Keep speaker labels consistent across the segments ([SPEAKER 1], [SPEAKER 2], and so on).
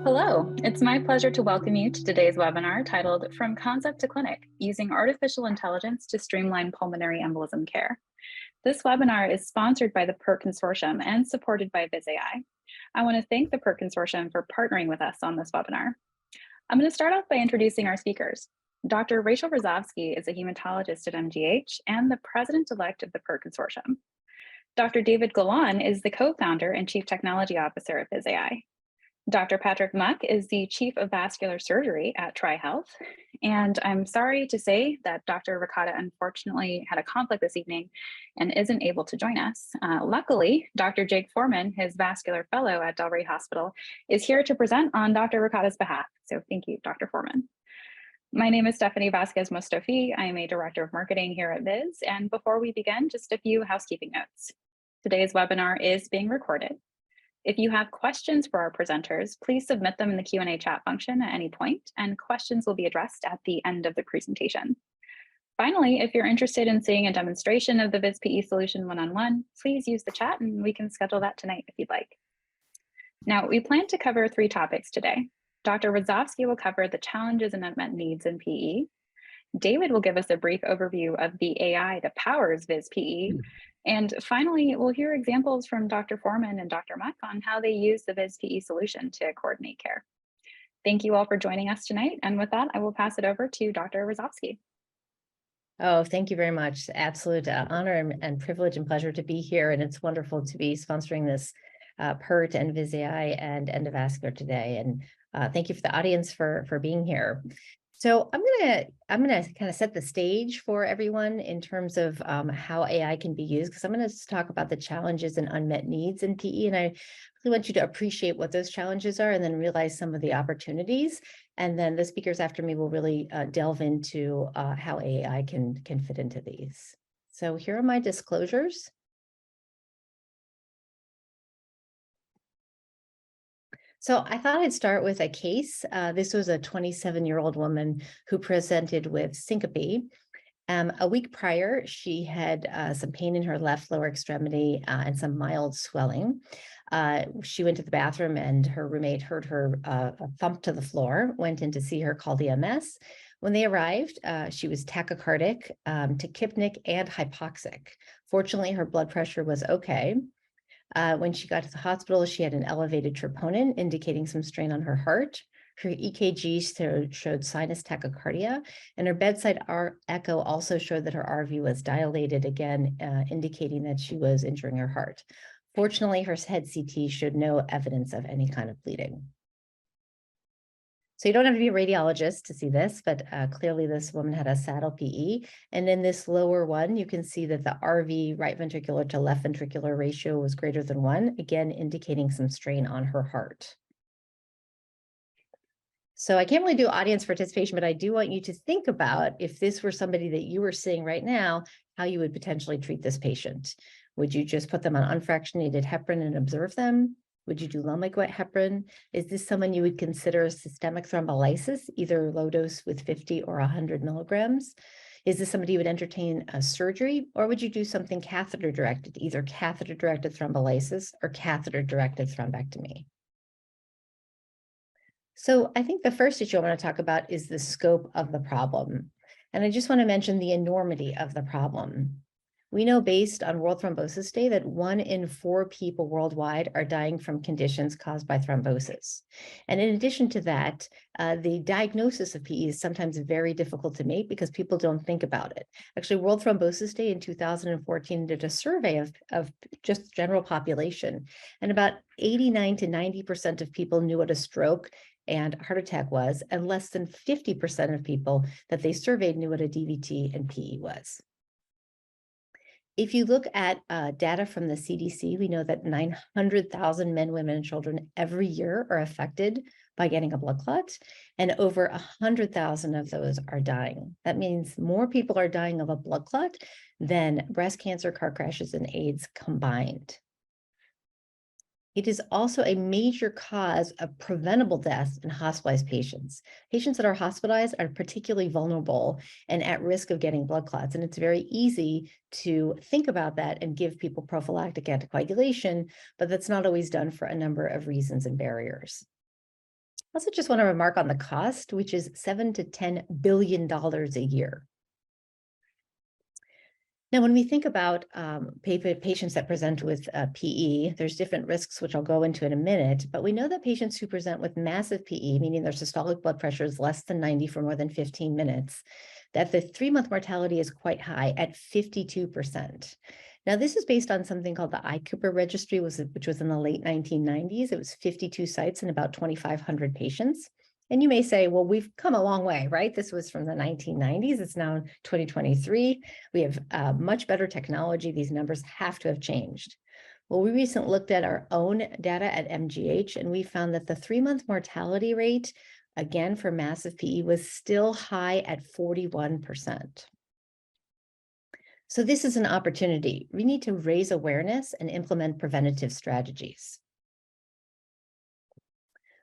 [SPEAKER 1] Hello, it's my pleasure to welcome you to today's webinar titled From Concept to Clinic, Using Artificial Intelligence to Streamline Pulmonary Embolism Care. This webinar is sponsored by the PERT Consortium and supported by VizAI. I want to thank the PERT Consortium for partnering with us on this webinar. I'm going to start off by introducing our speakers. Dr. Rachel Rosovsky is a hematologist at MGH and the president-elect of the PERT Consortium. Dr. David Golan is the co-founder and chief technology officer at VizAI. Dr. Patrick Muck is the Chief of Vascular Surgery at TriHealth, and I'm sorry to say that Dr. Ricotta unfortunately had a conflict this evening and isn't able to join us. Luckily, Dr. Jake Foreman, his vascular fellow at Delray Hospital, is here to present on Dr. Ricotta's behalf, so thank you, Dr. Foreman. My name is Stephanie Vasquez Mostofi. I am a Director of Marketing here at Viz, and before we begin, just a few housekeeping notes. Today's webinar is being recorded. If you have questions for our presenters, please submit them in the Q&A chat function at any point, and questions will be addressed at the end of the presentation. Finally, if you're interested in seeing a demonstration of the Viz PE solution one-on-one, please use the chat and we can schedule that tonight if you'd like. Now, we plan to cover 3 topics today. Dr. Rosovsky will cover the challenges and unmet needs in PE. David will give us a brief overview of the AI that powers Viz PE. And finally, we'll hear examples from Dr. Foreman and Dr. Muck on how they use the Viz PE solution to coordinate care. Thank you all for joining us tonight. And with that, I will pass it over to Dr. Rosovsky.
[SPEAKER 2] Oh, thank you very much. Absolute honor and privilege and pleasure to be here. And it's wonderful to be sponsoring this PERT and VizAI and endovascular today. And thank you for the audience for being here. So I'm gonna kind of set the stage for everyone in terms of how AI can be used, because I'm going to talk about the challenges and unmet needs in PE, and I really want you to appreciate what those challenges are, and then realize some of the opportunities. And then the speakers after me will really delve into how AI can fit into these. So here are my disclosures. So I thought I'd start with a case. This was a 27-year-old woman who presented with syncope. A week prior, she had some pain in her left lower extremity and some mild swelling. She went to the bathroom and her roommate heard her thump to the floor, went in to see her, called EMS. When they arrived, she was tachycardic, tachypnic, and hypoxic. Fortunately, her blood pressure was okay. When she got to the hospital, she had an elevated troponin, indicating some strain on her heart. Her EKG showed sinus tachycardia, and her bedside echo also showed that her RV was dilated, again, indicating that she was injuring her heart. Fortunately, her head CT showed no evidence of any kind of bleeding. So you don't have to be a radiologist to see this, but clearly this woman had a saddle PE. And in this lower one, you can see that the RV right ventricular to left ventricular ratio was greater than 1, again, indicating some strain on her heart. So I can't really do audience participation, but I do want you to think about, if this were somebody that you were seeing right now, how you would potentially treat this patient. Would you just put them on unfractionated heparin and observe them? Would you do lumbic wet heparin? Is this someone you would consider systemic thrombolysis, either low dose with 50 or 100 milligrams? Is this somebody you would entertain a surgery, or would you do something catheter-directed, either catheter-directed thrombolysis or catheter-directed thrombectomy? So I think the first issue I want to talk about is the scope of the problem. And I just want to mention the enormity of the problem. We know, based on World Thrombosis Day, that 1 in 4 people worldwide are dying from conditions caused by thrombosis. And in addition to that, the diagnosis of PE is sometimes very difficult to make because people don't think about it. Actually, World Thrombosis Day in 2014 did a survey of just general population, and about 89 to 90% of people knew what a stroke and heart attack was, and less than 50% of people that they surveyed knew what a DVT and PE was. If you look at data from the CDC, we know that 900,000 men, women, and children every year are affected by getting a blood clot, and over 100,000 of those are dying. That means more people are dying of a blood clot than breast cancer, car crashes, and AIDS combined. It is also a major cause of preventable deaths in hospitalized patients. Patients that are hospitalized are particularly vulnerable and at risk of getting blood clots. And it's very easy to think about that and give people prophylactic anticoagulation, but that's not always done for a number of reasons and barriers. Also just want to remark on the cost, which is $7 to $10 billion a year. Now, when we think about patients that present with PE, there's different risks, which I'll go into in a minute, but we know that patients who present with massive PE, meaning their systolic blood pressure is less than 90 for more than 15 minutes, that the 3-month mortality is quite high at 52%. Now, this is based on something called the iCooper registry, which was in the late 1990s. It was 52 sites and about 2,500 patients. And you may say, well, we've come a long way, right? This was from the 1990s. It's now 2023. We have much better technology. These numbers have to have changed. Well, we recently looked at our own data at MGH, and we found that the 3-month mortality rate, again, for massive PE was still high at 41%. So this is an opportunity. We need to raise awareness and implement preventative strategies.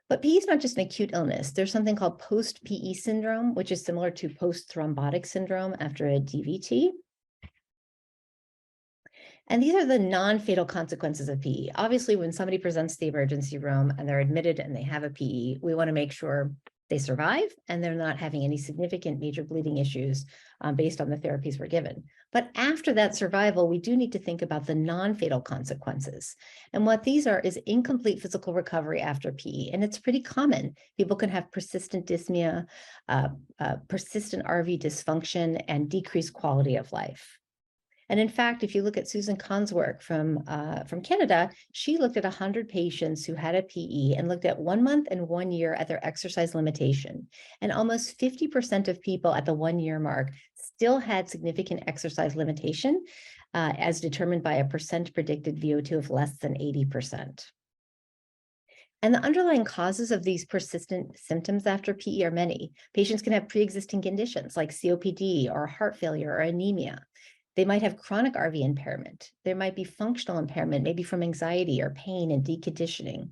[SPEAKER 2] But PE is not just an acute illness. There's something called post-PE syndrome, which is similar to post-thrombotic syndrome after a DVT. And these are the non-fatal consequences of PE. Obviously, when somebody presents to the emergency room and they're admitted and they have a PE, we want to make sure they survive and they're not having any significant major bleeding issues based on the therapies we're given. But after that survival, we do need to think about the non-fatal consequences. And what these are is incomplete physical recovery after PE. And it's pretty common. People can have persistent dyspnea, persistent RV dysfunction, and decreased quality of life. And in fact, if you look at Susan Kahn's work from Canada, she looked at 100 patients who had a PE and looked at 1 month and 1 year at their exercise limitation. And almost 50% of people at the 1-year mark still had significant exercise limitation as determined by a percent predicted VO2 of less than 80%. And the underlying causes of these persistent symptoms after PE are many. Patients can have pre-existing conditions like COPD or heart failure or anemia. They might have chronic RV impairment. There might be functional impairment, maybe from anxiety or pain and deconditioning.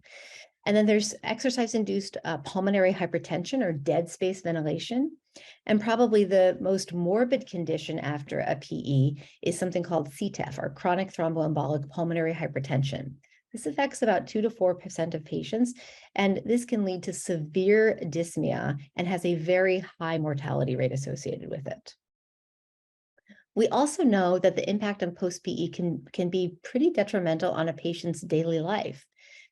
[SPEAKER 2] And then there's exercise-induced pulmonary hypertension or dead space ventilation. And probably the most morbid condition after a PE is something called CTEPH, or chronic thromboembolic pulmonary hypertension. This affects about 2 to 4% of patients, and this can lead to severe dyspnea and has a very high mortality rate associated with it. We also know that the impact on post-PE can be pretty detrimental on a patient's daily life.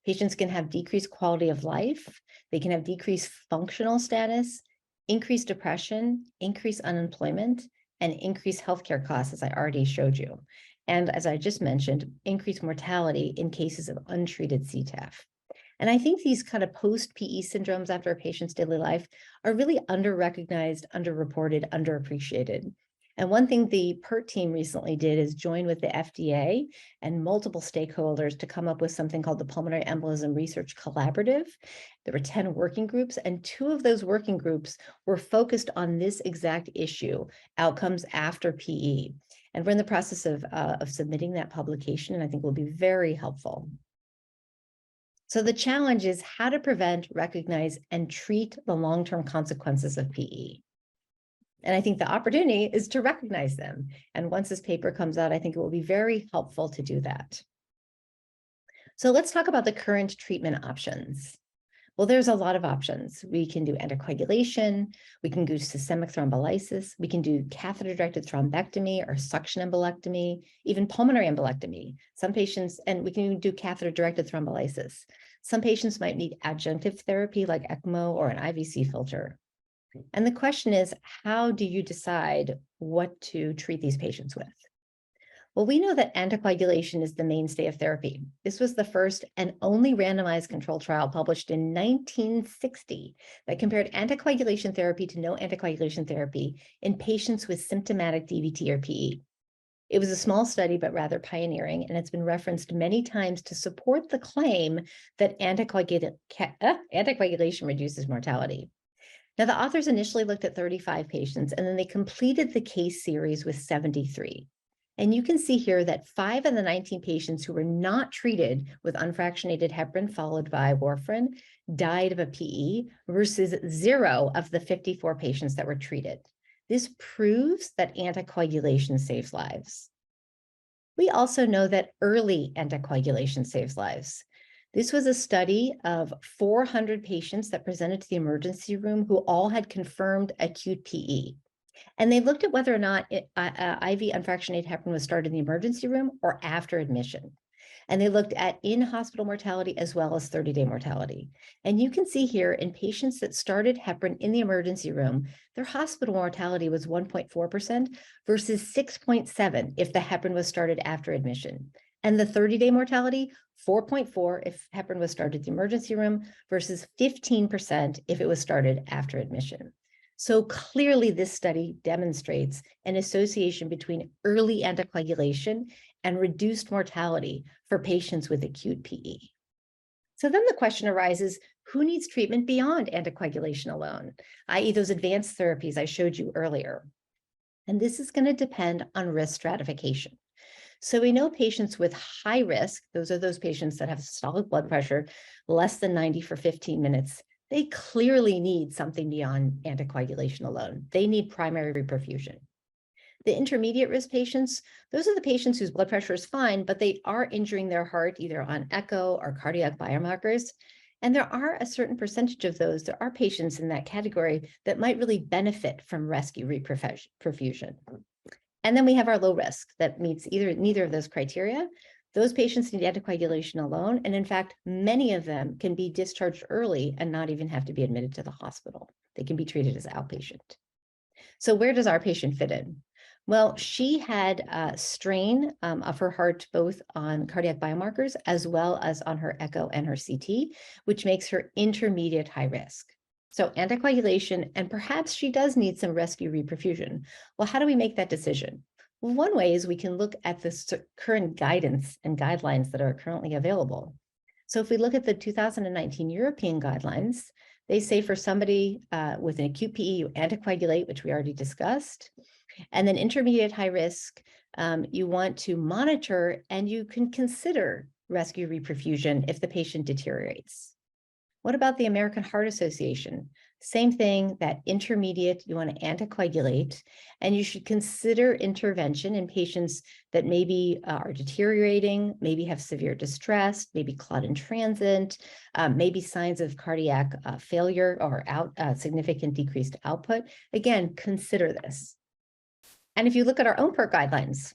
[SPEAKER 2] Patients can have decreased quality of life, they can have decreased functional status, increased depression, increased unemployment, and increased healthcare costs, as I already showed you. And as I just mentioned, increased mortality in cases of untreated CTEPH. And I think these kind of post-PE syndromes after a patient's daily life are really under-recognized, underreported, underappreciated. And one thing the PERT team recently did is join with the FDA and multiple stakeholders to come up with something called the Pulmonary Embolism Research Collaborative. There were 10 working groups, and 2 of those working groups were focused on this exact issue, outcomes after PE. And we're in the process of submitting that publication, and I think will be very helpful. So the challenge is how to prevent, recognize, and treat the long-term consequences of PE. And I think the opportunity is to recognize them. And once this paper comes out, I think it will be very helpful to do that. So let's talk about the current treatment options. Well, there's a lot of options. We can do anticoagulation, we can do systemic thrombolysis, we can do catheter-directed thrombectomy or suction embolectomy, even pulmonary embolectomy. Some patients, and we can even do catheter-directed thrombolysis. Some patients might need adjunctive therapy like ECMO or an IVC filter. And the question is, how do you decide what to treat these patients with? Well, we know that anticoagulation is the mainstay of therapy. This was the first and only randomized controlled trial published in 1960 that compared anticoagulation therapy to no anticoagulation therapy in patients with symptomatic DVT or PE. It was a small study, but rather pioneering, and it's been referenced many times to support the claim that anticoagulation reduces mortality. Now, the authors initially looked at 35 patients, and then they completed the case series with 73. And you can see here that 5 of the 19 patients who were not treated with unfractionated heparin followed by warfarin died of a PE versus 0 of the 54 patients that were treated. This proves that anticoagulation saves lives. We also know that early anticoagulation saves lives. This was a study of 400 patients that presented to the emergency room who all had confirmed acute PE. And they looked at whether or not IV unfractionated heparin was started in the emergency room or after admission. And they looked at in-hospital mortality as well as 30-day mortality. And you can see here in patients that started heparin in the emergency room, their hospital mortality was 1.4% versus 6.7% if the heparin was started after admission. And the 30-day mortality, 4.4% if heparin was started in the emergency room versus 15% if it was started after admission. So clearly this study demonstrates an association between early anticoagulation and reduced mortality for patients with acute PE. So then the question arises, who needs treatment beyond anticoagulation alone, i.e. those advanced therapies I showed you earlier? And this is going to depend on risk stratification. So we know patients with high risk, those are those patients that have systolic blood pressure less than 90 for 15 minutes, they clearly need something beyond anticoagulation alone. They need primary reperfusion. The intermediate risk patients, those are the patients whose blood pressure is fine, but they are injuring their heart either on echo or cardiac biomarkers. And there are a certain percentage of those, there are patients in that category that might really benefit from rescue reperfusion. And then we have our low risk that meets neither of those criteria. Those patients need anticoagulation alone. And in fact, many of them can be discharged early and not even have to be admitted to the hospital. They can be treated as outpatient. So where does our patient fit in? Well, she had a strain of her heart, both on cardiac biomarkers, as well as on her echo and her CT, which makes her intermediate high risk. So anticoagulation, and perhaps she does need some rescue reperfusion. Well, how do we make that decision? Well, one way is we can look at the current guidance and guidelines that are currently available. So if we look at the 2019 European guidelines, they say for somebody with an acute PE, you anticoagulate, which we already discussed. And then intermediate high risk, you want to monitor and you can consider rescue reperfusion if the patient deteriorates. What about the American Heart Association? Same thing, that intermediate, you want to anticoagulate, and you should consider intervention in patients that maybe are deteriorating, maybe have severe distress, maybe clot in transit, maybe signs of cardiac failure or significant decreased output. Again, consider this. And if you look at our own PERT guidelines,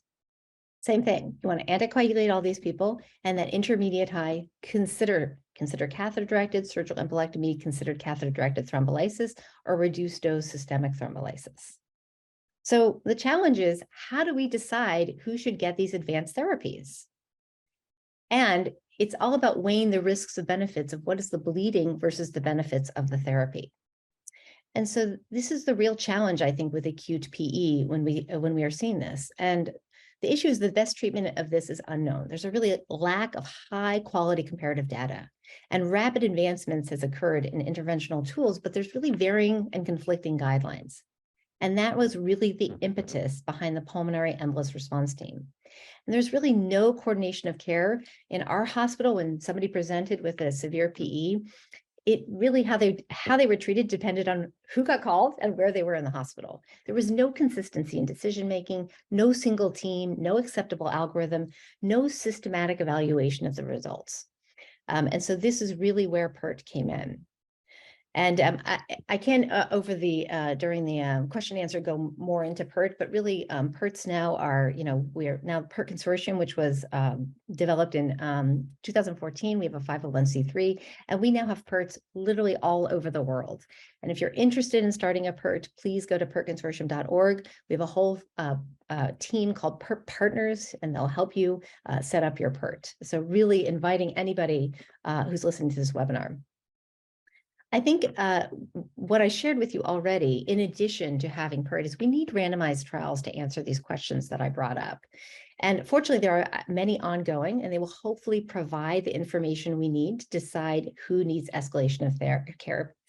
[SPEAKER 2] same thing. You want to anticoagulate all these people, and that intermediate high, consider catheter-directed surgical embolectomy, consider catheter-directed thrombolysis, or reduced dose systemic thrombolysis. So the challenge is, how do we decide who should get these advanced therapies? And it's all about weighing the risks and benefits of what is the bleeding versus the benefits of the therapy. And so this is the real challenge, I think, with acute PE when we are seeing this. And the issue is the best treatment of this is unknown. There's a really lack of high quality comparative data, and rapid advancements has occurred in interventional tools, but there's really varying and conflicting guidelines. And that was really the impetus behind the Pulmonary Embolism Response Team. And there's really no coordination of care in our hospital. When somebody presented with a severe PE, it really, how they were treated depended on who got called and where they were in the hospital. There was no consistency in decision-making, no single team, no acceptable algorithm, no systematic evaluation of the results. And so this is really where PERT came in. And I can during the question and answer go more into PERT, but really PERTs now are, we're now PERT Consortium, which was developed in 2014. We have a 501c3, and we now have PERTs literally all over the world. And if you're interested in starting a PERT, please go to pertconsortium.org. We have a whole team called PERT Partners, and they'll help you set up your PERT. So really inviting anybody who's listening to this webinar. I think what I shared with you already, in addition to having PERT, is we need randomized trials to answer these questions that I brought up. And fortunately, there are many ongoing, and they will hopefully provide the information we need to decide who needs escalation of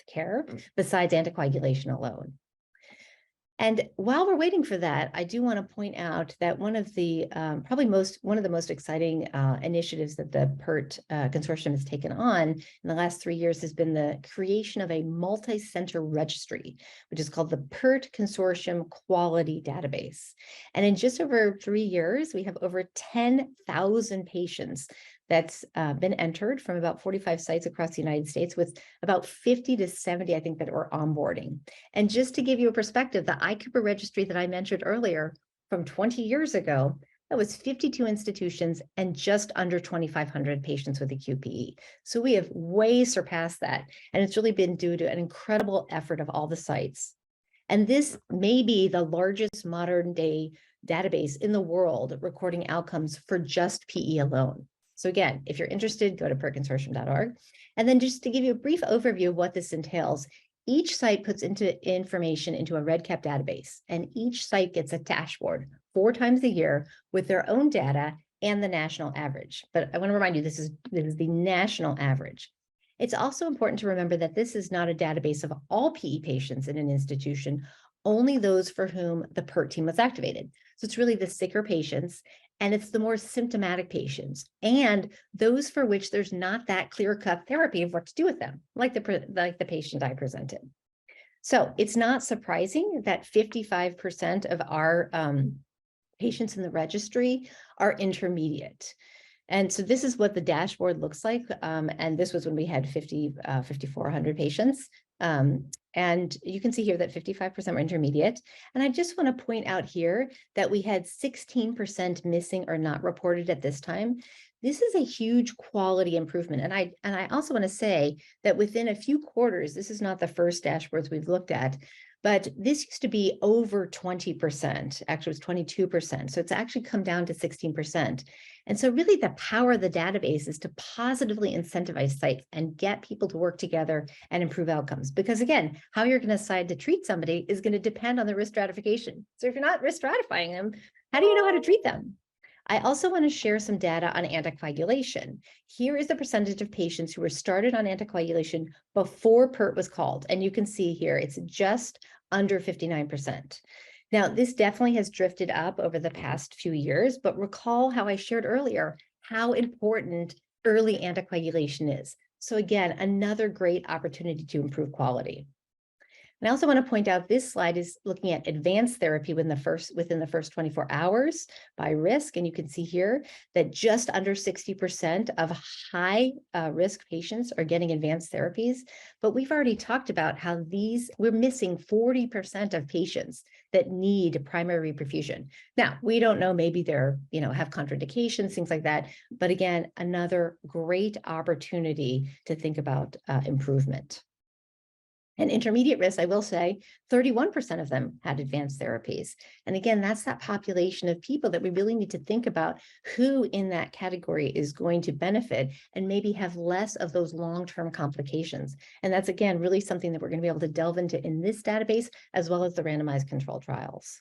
[SPEAKER 2] care besides anticoagulation alone. And while we're waiting for that, I do want to point out that one of the one of the most exciting initiatives that the PERT consortium has taken on in the last 3 years has been the creation of a multi-center registry, which is called the PERT Consortium Quality Database. And in just over 3 years, we have over 10,000 patients that's been entered from about 45 sites across the United States, with about 50 to 70, I think, that we're onboarding. And just to give you a perspective, the iCooper registry that I mentioned earlier from 20 years ago, that was 52 institutions and just under 2,500 patients with acute PE. So we have way surpassed that. And it's really been due to an incredible effort of all the sites. And this may be the largest modern day database in the world recording outcomes for just PE alone. So again, if you're interested, go to pertconsortium.org. And then just to give you a brief overview of what this entails, each site puts information into a REDCap database, and each site gets a dashboard 4 times a year with their own data and the national average. But I want to remind you, this is the national average. It's also important to remember that this is not a database of all PE patients in an institution, only those for whom the PERT team was activated. So it's really the sicker patients, and it's the more symptomatic patients and those for which there's not that clear-cut therapy of what to do with them, like the patient I presented. So it's not surprising that 55% of our patients in the registry are intermediate. And so this is what the dashboard looks like. And this was when we had 5,400 patients. And you can see here that 55% were intermediate. And I just want to point out here that we had 16% missing or not reported at this time. This is a huge quality improvement. And I also want to say that within a few quarters, this is not the first dashboards we've looked at, but this used to be over 20%, actually it was 22%. So it's actually come down to 16%. And so really the power of the database is to positively incentivize sites and get people to work together and improve outcomes. Because again, how you're going to decide to treat somebody is going to depend on the risk stratification. So if you're not risk stratifying them, how do you know how to treat them? I also want to share some data on anticoagulation. Here is the percentage of patients who were started on anticoagulation before PERT was called. And you can see here, it's just under 59%. Now, this definitely has drifted up over the past few years, but recall how I shared earlier how important early anticoagulation is. So again, another great opportunity to improve quality. And I also want to point out this slide is looking at advanced therapy within the first 24 hours by risk. And you can see here that just under 60% of high risk patients are getting advanced therapies. But we've already talked about how we're missing 40% of patients that need primary reperfusion. Now, we don't know, maybe they're, have contraindications, things like that. But again, another great opportunity to think about improvement. And intermediate risk, I will say, 31% of them had advanced therapies. And again, that's that population of people that we really need to think about who in that category is going to benefit and maybe have less of those long-term complications. And that's, again, really something that we're going to be able to delve into in this database, as well as the randomized controlled trials.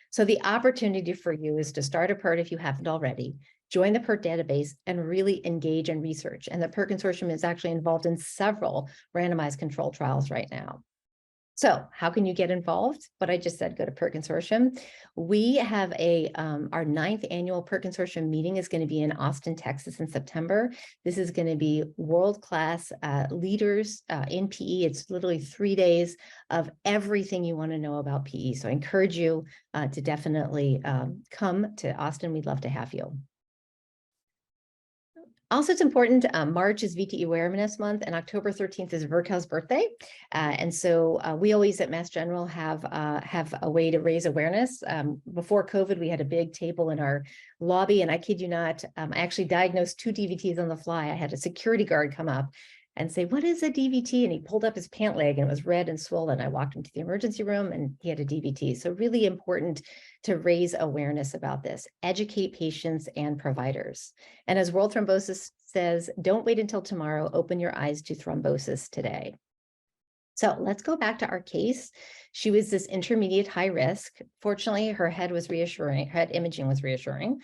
[SPEAKER 2] So the opportunity for you is to start a PERT if you haven't already, join the PERT database, and really engage in research. And the PERT consortium is actually involved in several randomized controlled trials right now. So how can you get involved? What I just said, go to PERT Consortium. We have our 9th annual PERT Consortium meeting is going to be in Austin, Texas in September. This is going to be world-class leaders in PE. It's literally 3 days of everything you want to know about PE. So I encourage you to definitely come to Austin. We'd love to have you. Also, it's important, March is VTE Awareness Month, and October 13th is Virtel's birthday. And so we always at Mass General have a way to raise awareness. Before COVID, we had a big table in our lobby, and I kid you not, I actually diagnosed 2 DVTs on the fly. I had a security guard come up and say, "What is a DVT?" And he pulled up his pant leg and it was red and swollen. I walked him to the emergency room and he had a DVT. So really important to raise awareness about this, educate patients and providers. And as World Thrombosis says, don't wait until tomorrow, open your eyes to thrombosis today. So let's go back to our case. She was this intermediate high risk. Fortunately, her head was reassuring, head imaging was reassuring.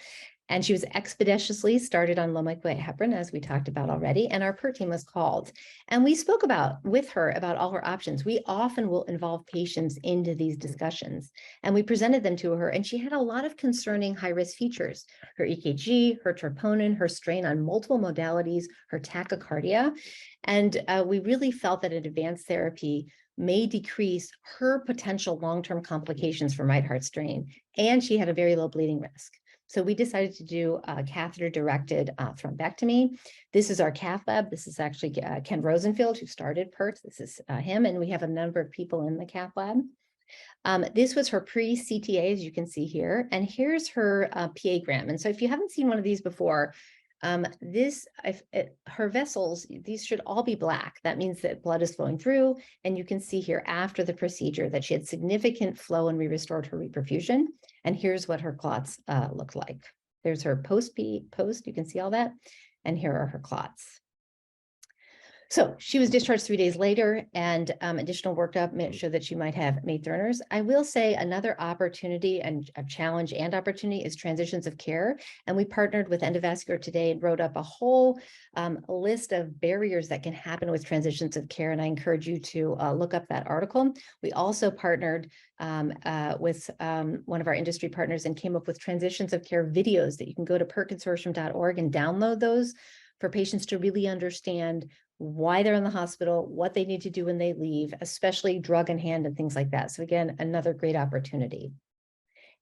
[SPEAKER 2] And she was expeditiously started on low molecular weight heparin, as we talked about already, and our PERT team was called. And we spoke with her about all her options. We often will involve patients into these discussions, and we presented them to her, and she had a lot of concerning high-risk features: her EKG, her troponin, her strain on multiple modalities, her tachycardia. And we really felt that an advanced therapy may decrease her potential long-term complications from right heart strain, and she had a very low bleeding risk. So we decided to do a catheter-directed thrombectomy. This is our cath lab. This is actually Ken Rosenfield, who started PERT. This is him, and we have a number of people in the cath lab. This was her pre-CTA, as you can see here, and here's her PA-gram. And so if you haven't seen one of these before, her vessels, these should all be black. That means that blood is flowing through, and you can see here after the procedure that she had significant flow and we restored her reperfusion. And here's what her clots looked like. There's her post, you can see all that, and here are her clots. So she was discharged 3 days later, and additional workup showed that she might have May Thurner's. I will say another opportunity and a challenge and opportunity is transitions of care. And we partnered with Endovascular today and wrote up a whole list of barriers that can happen with transitions of care. And I encourage you to look up that article. We also partnered with one of our industry partners and came up with transitions of care videos that you can go to pertconsortium.org and download those for patients to really understand why they're in the hospital, what they need to do when they leave, especially drug in hand and things like that. So again, another great opportunity.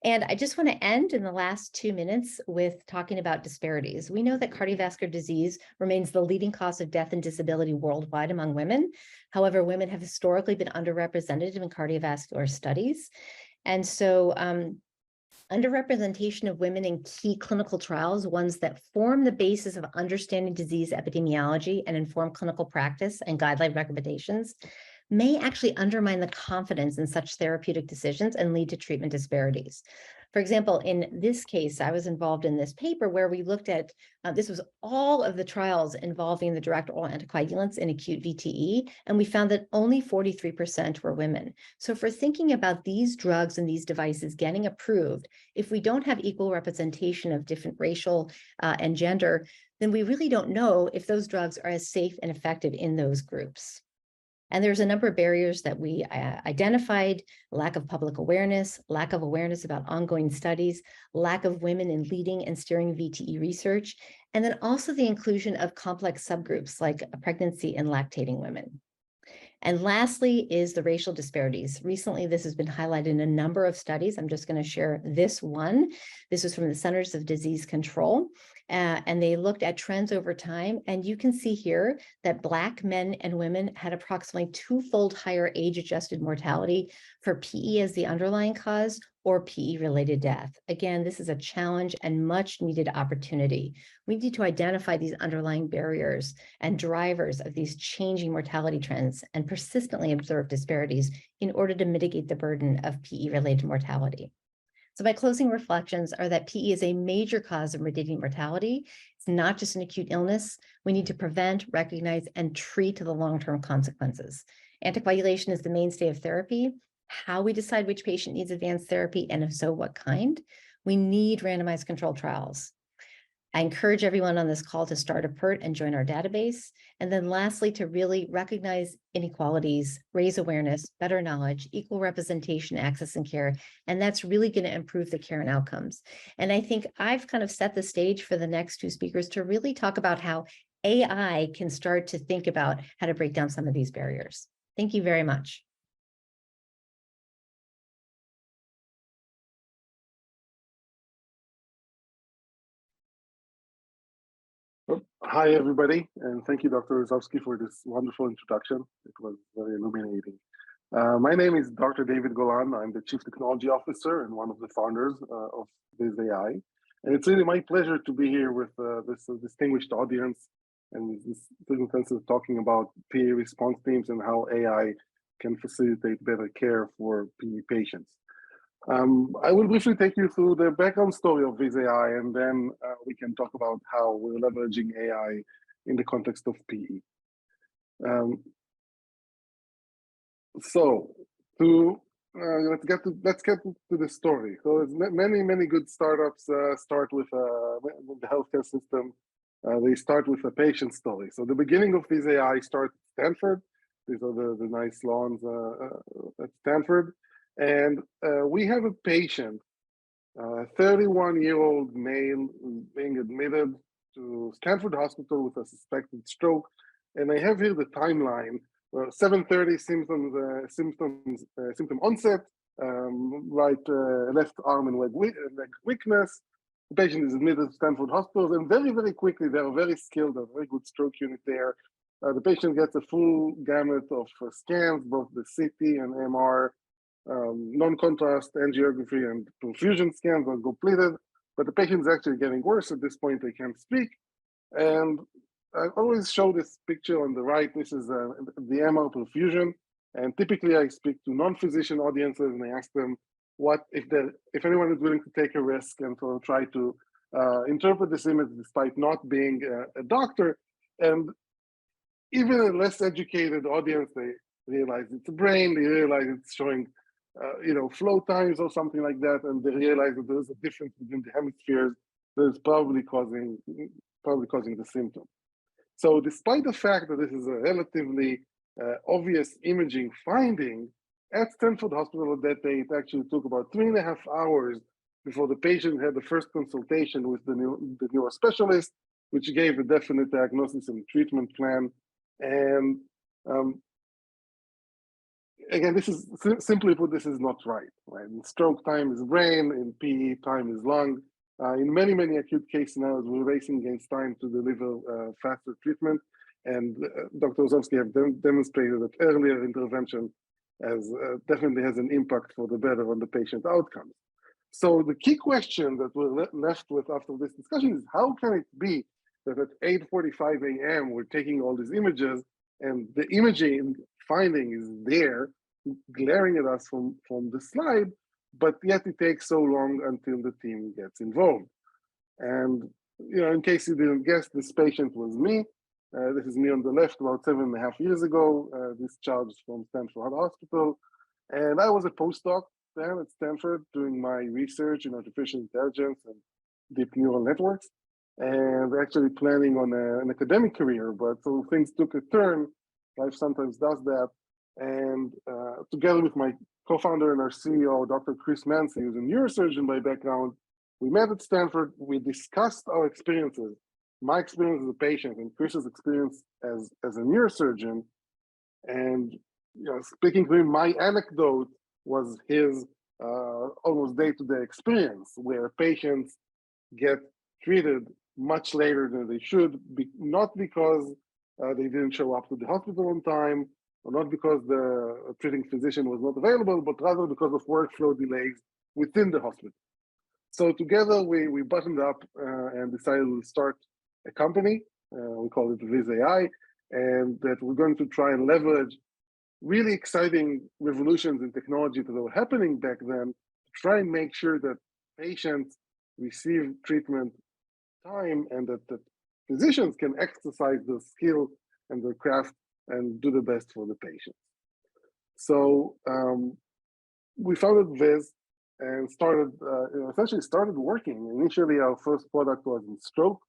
[SPEAKER 2] And I just want to end in the last 2 minutes with talking about disparities. We know that cardiovascular disease remains the leading cause of death and disability worldwide among women. However, women have historically been underrepresented in cardiovascular studies. And so underrepresentation of women in key clinical trials, ones that form the basis of understanding disease epidemiology and inform clinical practice and guideline recommendations, may actually undermine the confidence in such therapeutic decisions and lead to treatment disparities. For example, in this case, I was involved in this paper where we looked at, this was all of the trials involving the direct oral anticoagulants in acute VTE, and we found that only 43% were women. So if we're thinking about these drugs and these devices getting approved, if we don't have equal representation of different racial and gender, then we really don't know if those drugs are as safe and effective in those groups. And there's a number of barriers that we identified: lack of public awareness, lack of awareness about ongoing studies, lack of women in leading and steering VTE research, and then also the inclusion of complex subgroups like pregnancy and lactating women. And lastly is the racial disparities. Recently, this has been highlighted in a number of studies. I'm just going to share this one. This was from the Centers of Disease Control, and they looked at trends over time. And you can see here that Black men and women had approximately twofold higher age-adjusted mortality for PE as the underlying cause or PE-related death. Again, this is a challenge and much-needed opportunity. We need to identify these underlying barriers and drivers of these changing mortality trends and persistently observe disparities in order to mitigate the burden of PE-related mortality. So my closing reflections are that PE is a major cause of malignant mortality. It's not just an acute illness. We need to prevent, recognize, and treat the long-term consequences. Anticoagulation is the mainstay of therapy. How we decide which patient needs advanced therapy, and if so, what kind. We need randomized controlled trials. I encourage everyone on this call to start a PERT and join our database. And then lastly, to really recognize inequalities, raise awareness, better knowledge, equal representation, access, and care. And that's really going to improve the care and outcomes. And I think I've kind of set the stage for the next two speakers to really talk about how AI can start to think about how to break down some of these barriers. Thank you very much.
[SPEAKER 3] Hi, everybody, and thank you, Dr. Rosowski, for this wonderful introduction. It was very illuminating. My name is Dr. David Golan. I'm the Chief Technology Officer and one of the founders of VizAI. And it's really my pleasure to be here with this distinguished audience and this circumstances talking about PE response teams and how AI can facilitate better care for PE patients. I will briefly take you through the background story of VizAI, and then we can talk about how we're leveraging AI in the context of PE. So to let's get to the story. So many good startups start with the healthcare system. They start with a patient story. So the beginning of this AI started at Stanford. These are the nice lawns at Stanford, and we have a patient, 31-year-old male, being admitted to Stanford Hospital with a suspected stroke. And I have here the timeline. 7:30 symptom onset, left arm and leg weakness. The patient is admitted to Stanford Hospital, and very quickly, they are very skilled, a very good stroke unit there. The patient gets a full gamut of scans, both the CT and MR, non-contrast angiography and perfusion scans are completed, but the patient is actually getting worse. At this point, they can't speak. And I always show this picture on the right. This is the MR perfusion. And typically I speak to non-physician audiences and I ask them if anyone is willing to take a risk and to try to interpret this image despite not being a doctor. And even a less educated audience, they realize it's a brain, they realize it's showing flow times or something like that, and they realize that there's a difference between the hemispheres that is probably causing the symptom. So despite the fact that this is a relatively obvious imaging finding, at Stanford Hospital that day, it actually took about 3.5 hours before the patient had the first consultation with the neurospecialist, which gave a definite diagnosis and treatment plan. And again, this is simply put, this is not right. In stroke, time is brain. In PE, time is lung. In many acute case scenarios, we're racing against time to deliver faster treatment. And Dr. Ozovsky have demonstrated that earlier intervention definitely has an impact for the better on the patient outcomes. So the key question that we're left with after this discussion is, how can it be that at 8:45 a.m. we're taking all these images and the imaging finding is there, glaring at us from the slide, but yet it takes so long until the team gets involved. And in case you didn't guess, this patient was me. This is me on the left, about 7.5 years ago, discharged from Stanford Hospital. And I was a postdoc then at Stanford doing my research in artificial intelligence and deep neural networks, and actually planning on an academic career. But so things took a turn. Life sometimes does that. And together with my co-founder and our CEO, Dr. Chris Mancy, who's a neurosurgeon by background, we met at Stanford. We discussed our experiences, my experience as a patient and Chris's experience as a neurosurgeon. And speaking to him, my anecdote was his almost day-to-day experience, where patients get treated much later than they should, not because they didn't show up to the hospital on time, or not because the treating physician was not available, but rather because of workflow delays within the hospital. So together we buttoned up and decided to start a company. We call it Viz AI, and that we're going to try and leverage really exciting revolutions in technology that were happening back then to try and make sure that patients receive treatment time and that the physicians can exercise their skill and their craft and do the best for the patients. So we founded Viz and essentially started working. Initially, our first product was in stroke.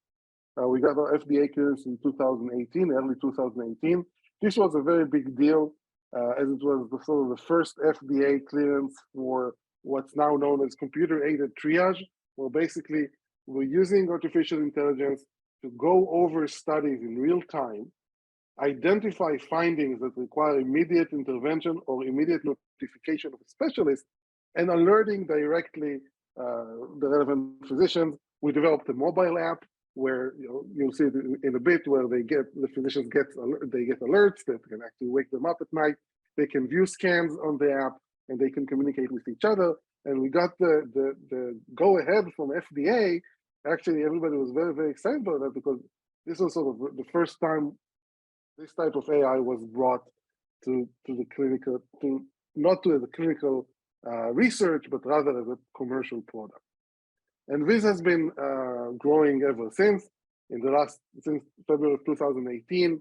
[SPEAKER 3] We got our FDA clearance in 2018, early 2018. This was a very big deal, as it was the first FDA clearance for what's now known as computer-aided triage, where basically we're using artificial intelligence to go over studies in real time, identify findings that require immediate intervention or immediate notification of a specialist, and alerting directly the relevant physicians. We developed a mobile app where you'll see it in a bit, where the physicians get alerts that can actually wake them up at night. They can view scans on the app and they can communicate with each other. And we got the go ahead from FDA. Actually, everybody was very excited about that, because this was sort of the first time this type of AI was brought to the clinical, not to the clinical research, but rather as a commercial product. And Viz has been growing ever since. Since February of 2018,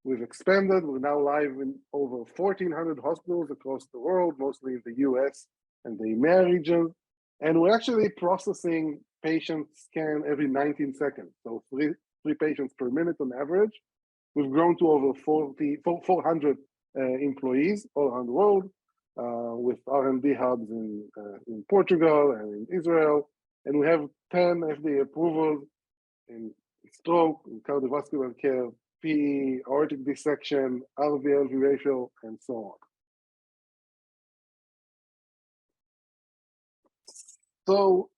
[SPEAKER 3] We've expanded. We're now live in over 1,400 hospitals across the world, mostly in the US and the EMEA region. And we're actually processing patient scan every 19 seconds. So three patients per minute on average. We've grown to over 400 employees all around the world, with R&D hubs in Portugal and in Israel. And we have 10 FDA approvals in stroke, in cardiovascular care, PE, aortic dissection, RV/LV ratio, and so on. So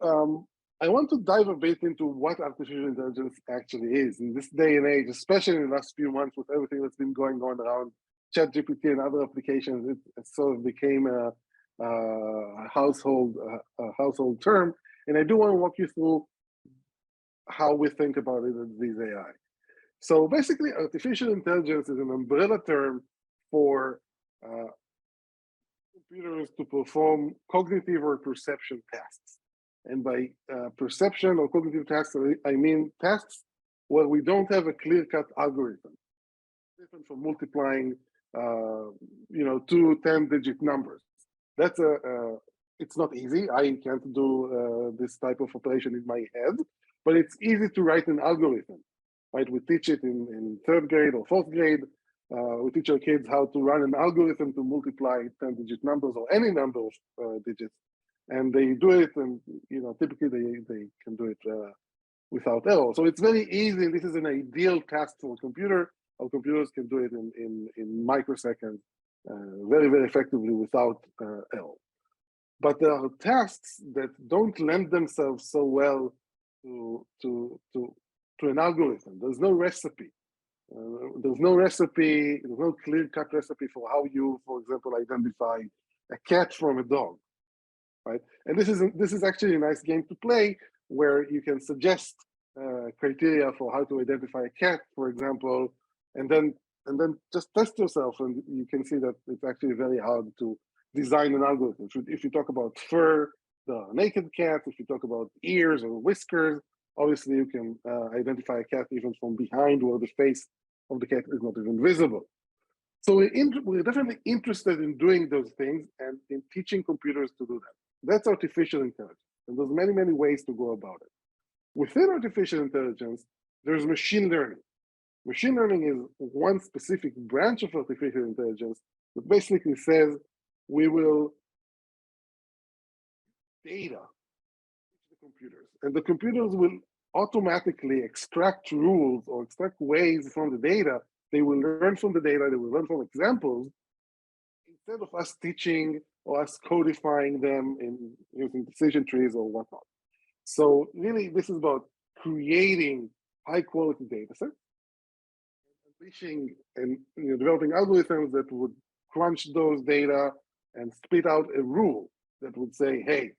[SPEAKER 3] I want to dive a bit into what artificial intelligence actually is in this day and age, especially in the last few months with everything that's been going on around ChatGPT and other applications. It sort of became a household term. And I do want to walk you through how we think about it at Viz AI. So basically, artificial intelligence is an umbrella term for computers to perform cognitive or perception tasks. And by perception or cognitive tasks, I mean tasks where we don't have a clear-cut algorithm. Different from multiplying, 2 10-digit numbers. That's it's not easy. I can't do this type of operation in my head, but it's easy to write an algorithm, right? We teach it in 3rd grade or 4th grade. We teach our kids how to run an algorithm to multiply 10-digit numbers or any number of digits, and they do it, and typically they can do it without error. So it's very easy. This is an ideal task for a computer. Our computers can do it in microseconds, very, very effectively without error. But there are tasks that don't lend themselves so well to an algorithm. There's no recipe. There's no clear-cut recipe for how you, for example, identify a cat from a dog, right? And this is actually a nice game to play, where you can suggest criteria for how to identify a cat, for example, and then just test yourself, and you can see that it's actually very hard to design an algorithm. If you talk about fur, there are naked cats. If you talk about ears or whiskers, obviously you can identify a cat even from behind, where the face of the cat is not even visible. So we're definitely interested in doing those things and in teaching computers to do that. That's artificial intelligence. And there's many, many ways to go about it. Within artificial intelligence, there's machine learning. Machine learning is one specific branch of artificial intelligence that basically says we will data to the computers, and the computers will automatically extract rules or extract ways from the data. They will learn from the data, they will learn from examples, instead of us teaching or us codifying them in using decision trees or whatnot. So really, this is about creating high-quality data sets, unleashing and developing algorithms that would crunch those data and spit out a rule that would say, hey,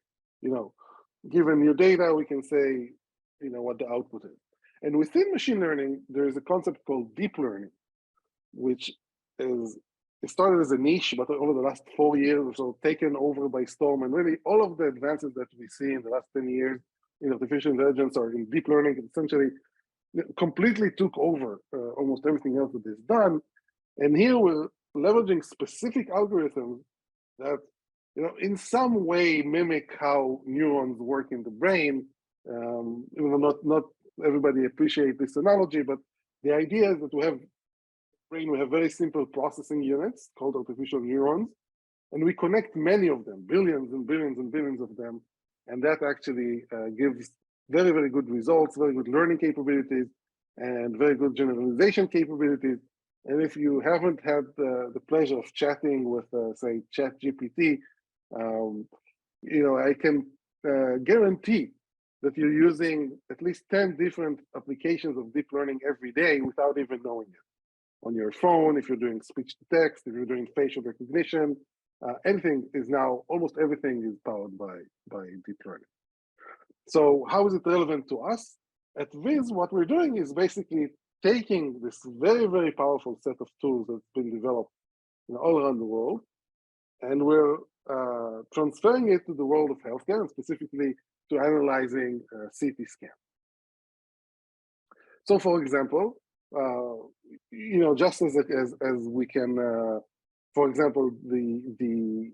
[SPEAKER 3] given your data, we can say, what the output is. And within machine learning, there is a concept called deep learning, which it started as a niche, but over the last 4 years or so, taken over by storm. And really, all of the advances that we see in the last 10 years in artificial intelligence or in deep learning, essentially completely took over almost everything else that is done. And here we're leveraging specific algorithms that, in some way mimic how neurons work in the brain. Even though not everybody appreciates this analogy, but the idea is that we have very simple processing units called artificial neurons, and we connect many of them, billions and billions and billions of them, and that actually gives very, very good results, very good learning capabilities, and very good generalization capabilities. And if you haven't had the pleasure of chatting with, say, ChatGPT, I can guarantee that you're using at least 10 different applications of deep learning every day without even knowing it. On your phone, if you're doing speech to text, if you're doing facial recognition, almost everything is powered by deep learning. So how is it relevant to us? At Viz, what we're doing is basically taking this very, very powerful set of tools that's been developed all around the world, and we're transferring it to the world of healthcare, and specifically to analyzing CT scan. So for example, just as we can, for example, the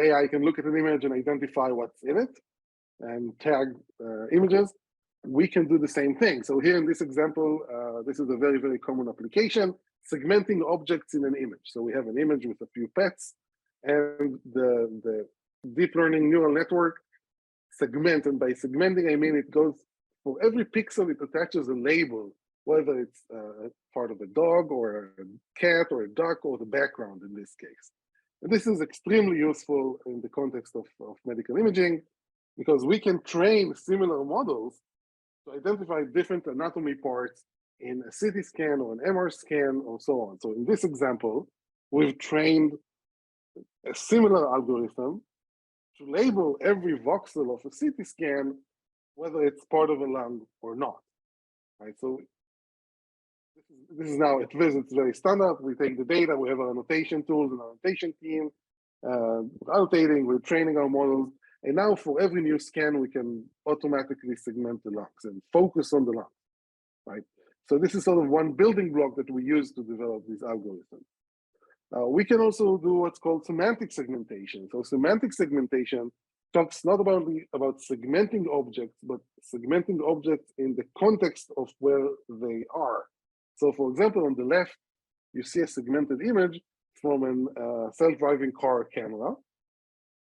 [SPEAKER 3] AI can look at an image and identify what's in it and tag images. We can do the same thing. So here in this example, this is a very, very common application, segmenting objects in an image. So we have an image with a few pets, and the deep learning neural network segment, and by segmenting, I mean it goes for every pixel, it attaches a label, whether it's part of a dog or a cat or a duck or the background in this case. And this is extremely useful in the context of medical imaging, because we can train similar models to identify different anatomy parts in a CT scan or an MR scan or so on. So in this example, we've trained a similar algorithm to label every voxel of a CT scan, whether it's part of a lung or not, right? So this is now, it's very standard. We take the data, we have our annotation tools and our annotation team, annotating, we're training our models. And now for every new scan, we can automatically segment the lungs and focus on the lungs, right? So this is sort of one building block that we use to develop these algorithms. We can also do what's called semantic segmentation. So semantic segmentation talks not only about segmenting objects, but segmenting objects in the context of where they are. So for example, on the left, you see a segmented image from a self-driving car camera,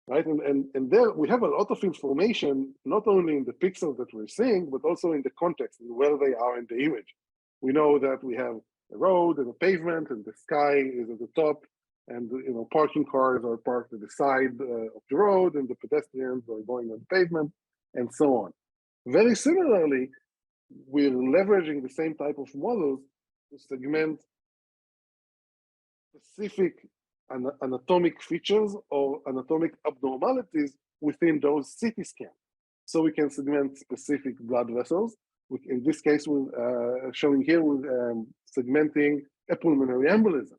[SPEAKER 3] right? And there we have a lot of information, not only in the pixels that we're seeing, but also in the context and where they are in the image. We know that we have a road and a pavement, and the sky is at the top, and parking cars are parked at the side of the road, and the pedestrians are going on the pavement, and so on. Very similarly, we're leveraging the same type of models to segment specific anatomic features or anatomic abnormalities within those CT scans. So we can segment specific blood vessels. In this case, we're showing here with segmenting a pulmonary embolism.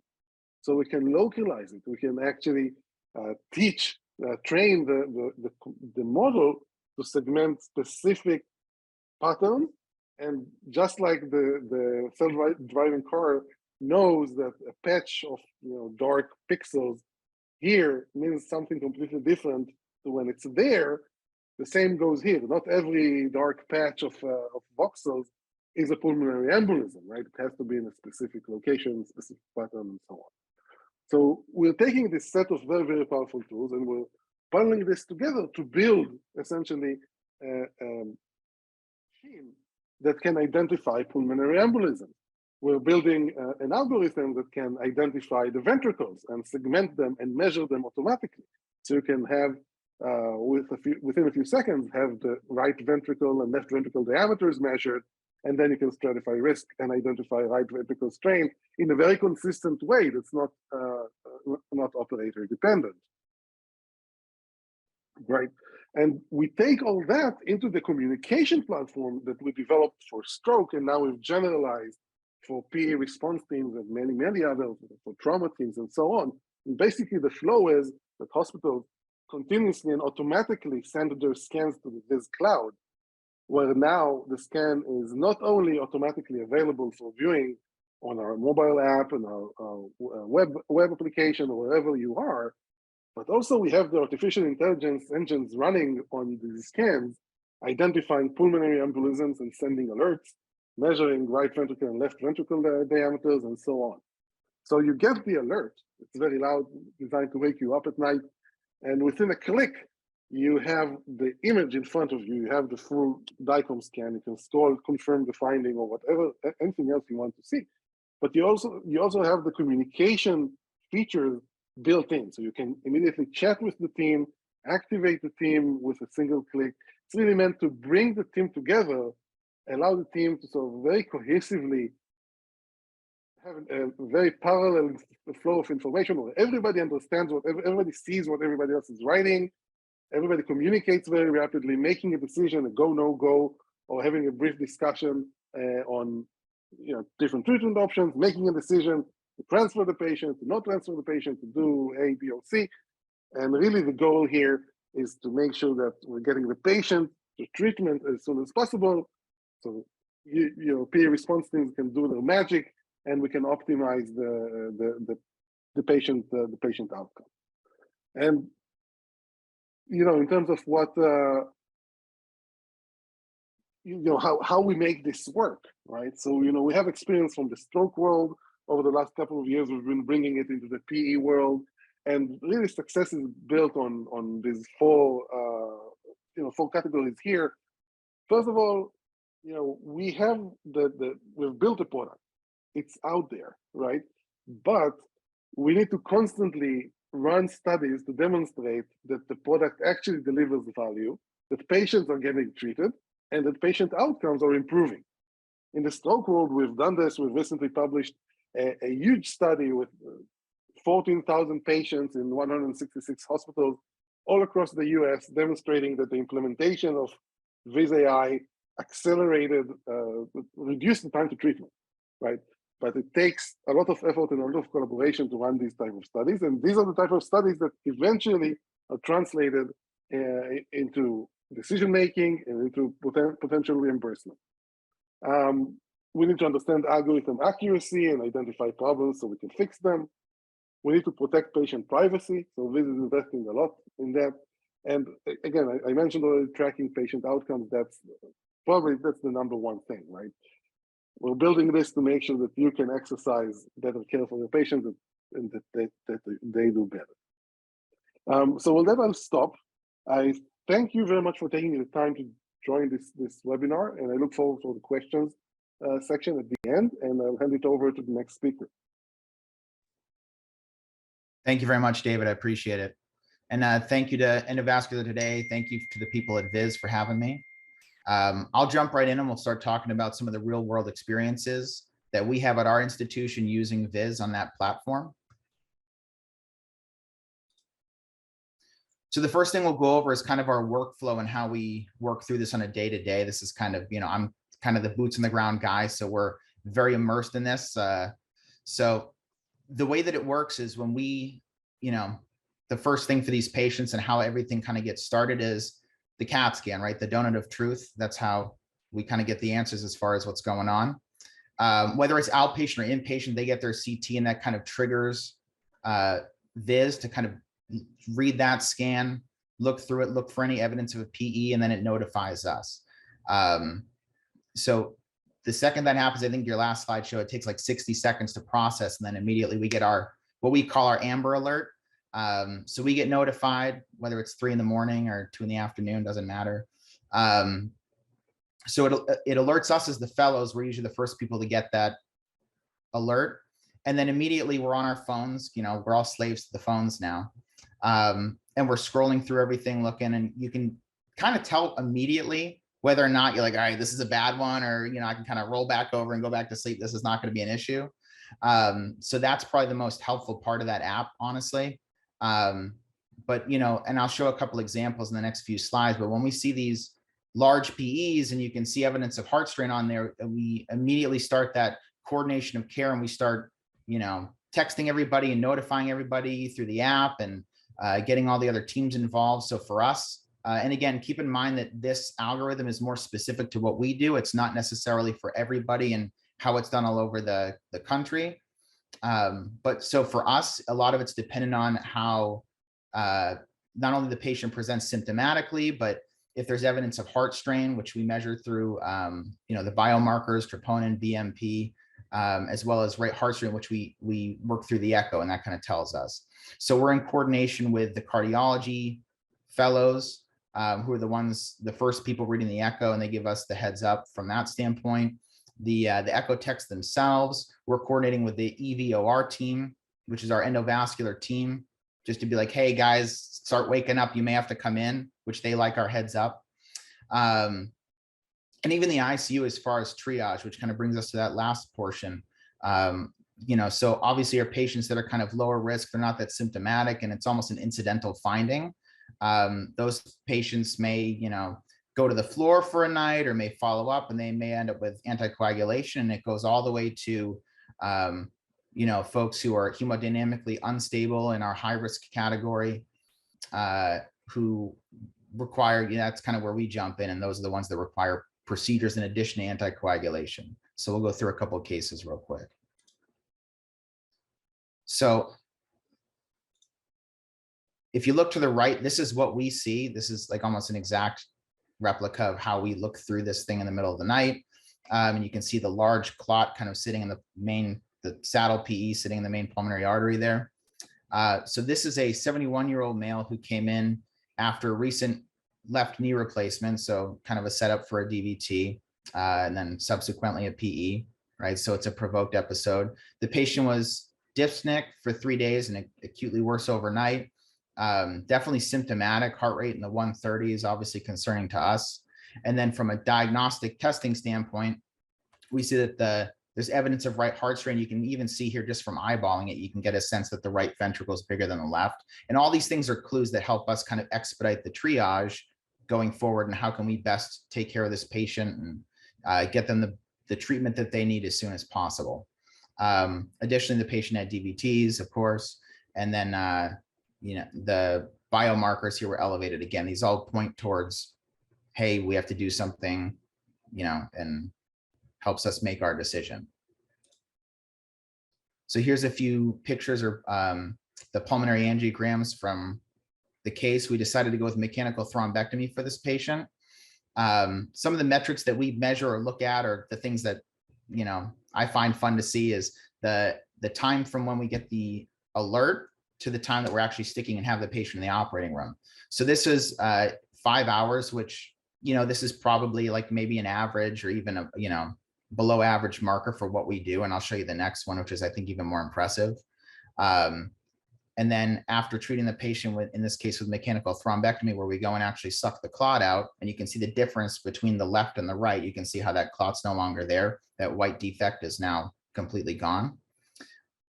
[SPEAKER 3] So we can localize it. We can actually train the model to segment specific patterns. And just like the self-driving car knows that a patch of dark pixels here means something completely different to when it's there, the same goes here. Not every dark patch of voxels is a pulmonary embolism, right? It has to be in a specific location, specific pattern, and so on. So we're taking this set of very, very powerful tools, and we're bundling this together to build essentially a machine that can identify pulmonary embolism. We're building an algorithm that can identify the ventricles and segment them and measure them automatically. So you can have, within a few seconds, have the right ventricle and left ventricle diameters measured, and then you can stratify risk and identify right ventricle strain in a very consistent way that's not operator dependent. Right. And we take all that into the communication platform that we developed for stroke, and now we've generalized for PE response teams and many, many others, for trauma teams and so on. And basically the flow is that hospitals continuously and automatically send their scans to the Viz cloud, where now the scan is not only automatically available for viewing on our mobile app and our web application or wherever you are, but also we have the artificial intelligence engines running on these scans, identifying pulmonary embolisms and sending alerts, measuring right ventricle and left ventricle diameters, and so on. So you get the alert. It's very loud, designed to wake you up at night. And within a click, you have the image in front of you. You have the full DICOM scan. You can scroll, confirm the finding, or whatever, anything else you want to see. But you also have the communication features built in. So you can immediately chat with the team, activate the team with a single click. It's really meant to bring the team together, allow the team to sort of very cohesively have a very parallel flow of information where everybody understands everybody sees what everybody else is writing, everybody communicates very rapidly, making a decision, a go, no go, or having a brief discussion on different treatment options, making a decision to transfer the patient, to not transfer the patient, to do A, B, or C. And really the goal here is to make sure that we're getting the patient to treatment as soon as possible. So PA response teams can do their magic and we can optimize the patient outcome. And in terms of what how we make this work, right? So we have experience from the stroke world. Over the last couple of years, we've been bringing it into the PE world, and really success is built on these four categories here. First of all, we have we've built a product. It's out there, right? But we need to constantly run studies to demonstrate that the product actually delivers value, that patients are getting treated, and that patient outcomes are improving. In the stroke world, we've done this. We've recently published a huge study with 14,000 patients in 166 hospitals all across the US, demonstrating that the implementation of Viz.ai accelerated, reduced the time to treatment, right? But it takes a lot of effort and a lot of collaboration to run these type of studies. And these are the type of studies that eventually are translated into decision-making and into potential reimbursement. We need to understand algorithm accuracy and identify problems so we can fix them. We need to protect patient privacy. So Viz is investing a lot in that. And again, I mentioned already tracking patient outcomes. That's the number one thing, right? We're building this to make sure that you can exercise better care for your patients and that they do better. So with that, I'll stop. I thank you very much for taking the time to join this webinar, and I look forward to the questions section at the end, and I'll hand it over to the next speaker.
[SPEAKER 4] Thank you very much, David. I appreciate it. And thank you to Endovascular today. Thank you to the people at Viz for having me. I'll jump right in and we'll start talking about some of the real world experiences that we have at our institution using Viz on that platform. So the first thing we'll go over is kind of our workflow and how we work through this on a day-to-day. This is kind of, I'm kind of the boots on the ground guy, so we're very immersed in this. So the way that it works is when we, the first thing for these patients and how everything kind of gets started is the CAT scan, right? The donut of truth. That's how we kind of get the answers as far as what's going on. Whether it's outpatient or inpatient, they get their CT and that kind of triggers Viz to kind of read that scan, look through it, look for any evidence of a PE, and then it notifies us. So the second that happens, I think your last slide showed it takes like 60 seconds to process, and then immediately we get what we call our Amber Alert. So we get notified, whether it's 3 in the morning or 2 in the afternoon, doesn't matter. So it alerts us as the fellows. We're usually the first people to get that alert. And then immediately we're on our phones, we're all slaves to the phones now. And we're scrolling through everything, looking, and you can kind of tell immediately whether or not you're like, all right, this is a bad one, or, I can kind of roll back over and go back to sleep. This is not going to be an issue. So that's probably the most helpful part of that app, honestly. But, and I'll show a couple examples in the next few slides, but when we see these large PEs and you can see evidence of heart strain on there, we immediately start that coordination of care, and we start, texting everybody and notifying everybody through the app and getting all the other teams involved. So for us, and again, keep in mind that this algorithm is more specific to what we do. It's not necessarily for everybody and how it's done all over the country. But so for us, a lot of it's dependent on how not only the patient presents symptomatically, but if there's evidence of heart strain, which we measure through, the biomarkers, troponin, BMP, as well as heart strain, which we work through the echo, and that kind of tells us. So we're in coordination with the cardiology fellows, who are the first people reading the echo, and they give us the heads up from that standpoint. The echo techs themselves, we're coordinating with the EVOR team, which is our endovascular team, just to be like, hey guys, start waking up, you may have to come in, which they like our heads up. And even the ICU as far as triage, which kind of brings us to that last portion. So obviously our patients that are kind of lower risk, they're not that symptomatic, and it's almost an incidental finding. Those patients may, go to the floor for a night, or may follow up, and they may end up with anticoagulation. And it goes all the way to, folks who are hemodynamically unstable in our high risk category, who require, that's kind of where we jump in. And those are the ones that require procedures in addition to anticoagulation. So we'll go through a couple of cases real quick. So if you look to the right, this is what we see. This is like almost an exact replica of how we look through this thing in the middle of the night. And you can see the large clot kind of sitting in the saddle PE sitting in the main pulmonary artery there. So this is a 71-year-old male who came in after a recent left knee replacement. So kind of a setup for a DVT and then subsequently a PE, right? So it's a provoked episode. The patient was dyspneic for 3 days and acutely worse overnight. Definitely symptomatic. Heart rate in the 130 is obviously concerning to us. And then from a diagnostic testing standpoint, we see that there's evidence of right heart strain. You can even see here just from eyeballing it, you can get a sense that the right ventricle is bigger than the left. And all these things are clues that help us kind of expedite the triage going forward and how can we best take care of this patient and get them the treatment that they need as soon as possible. Additionally, the patient had DVTs, of course, and then the biomarkers here were elevated again. These all point towards, hey, we have to do something, and helps us make our decision. So here's a few pictures or the pulmonary angiograms from the case. We decided to go with mechanical thrombectomy for this patient. Some of the metrics that we measure or look at are the things that, I find fun to see is the time from when we get the alert to the time that we're actually sticking and have the patient in the operating room. So this is 5 hours, which, this is probably like maybe an average or even a, below average marker for what we do. And I'll show you the next one, which is I think even more impressive. And then after treating the patient with, in this case with mechanical thrombectomy, where we go and actually suck the clot out, and you can see the difference between the left and the right. You can see how that clot's no longer there. That white defect is now completely gone.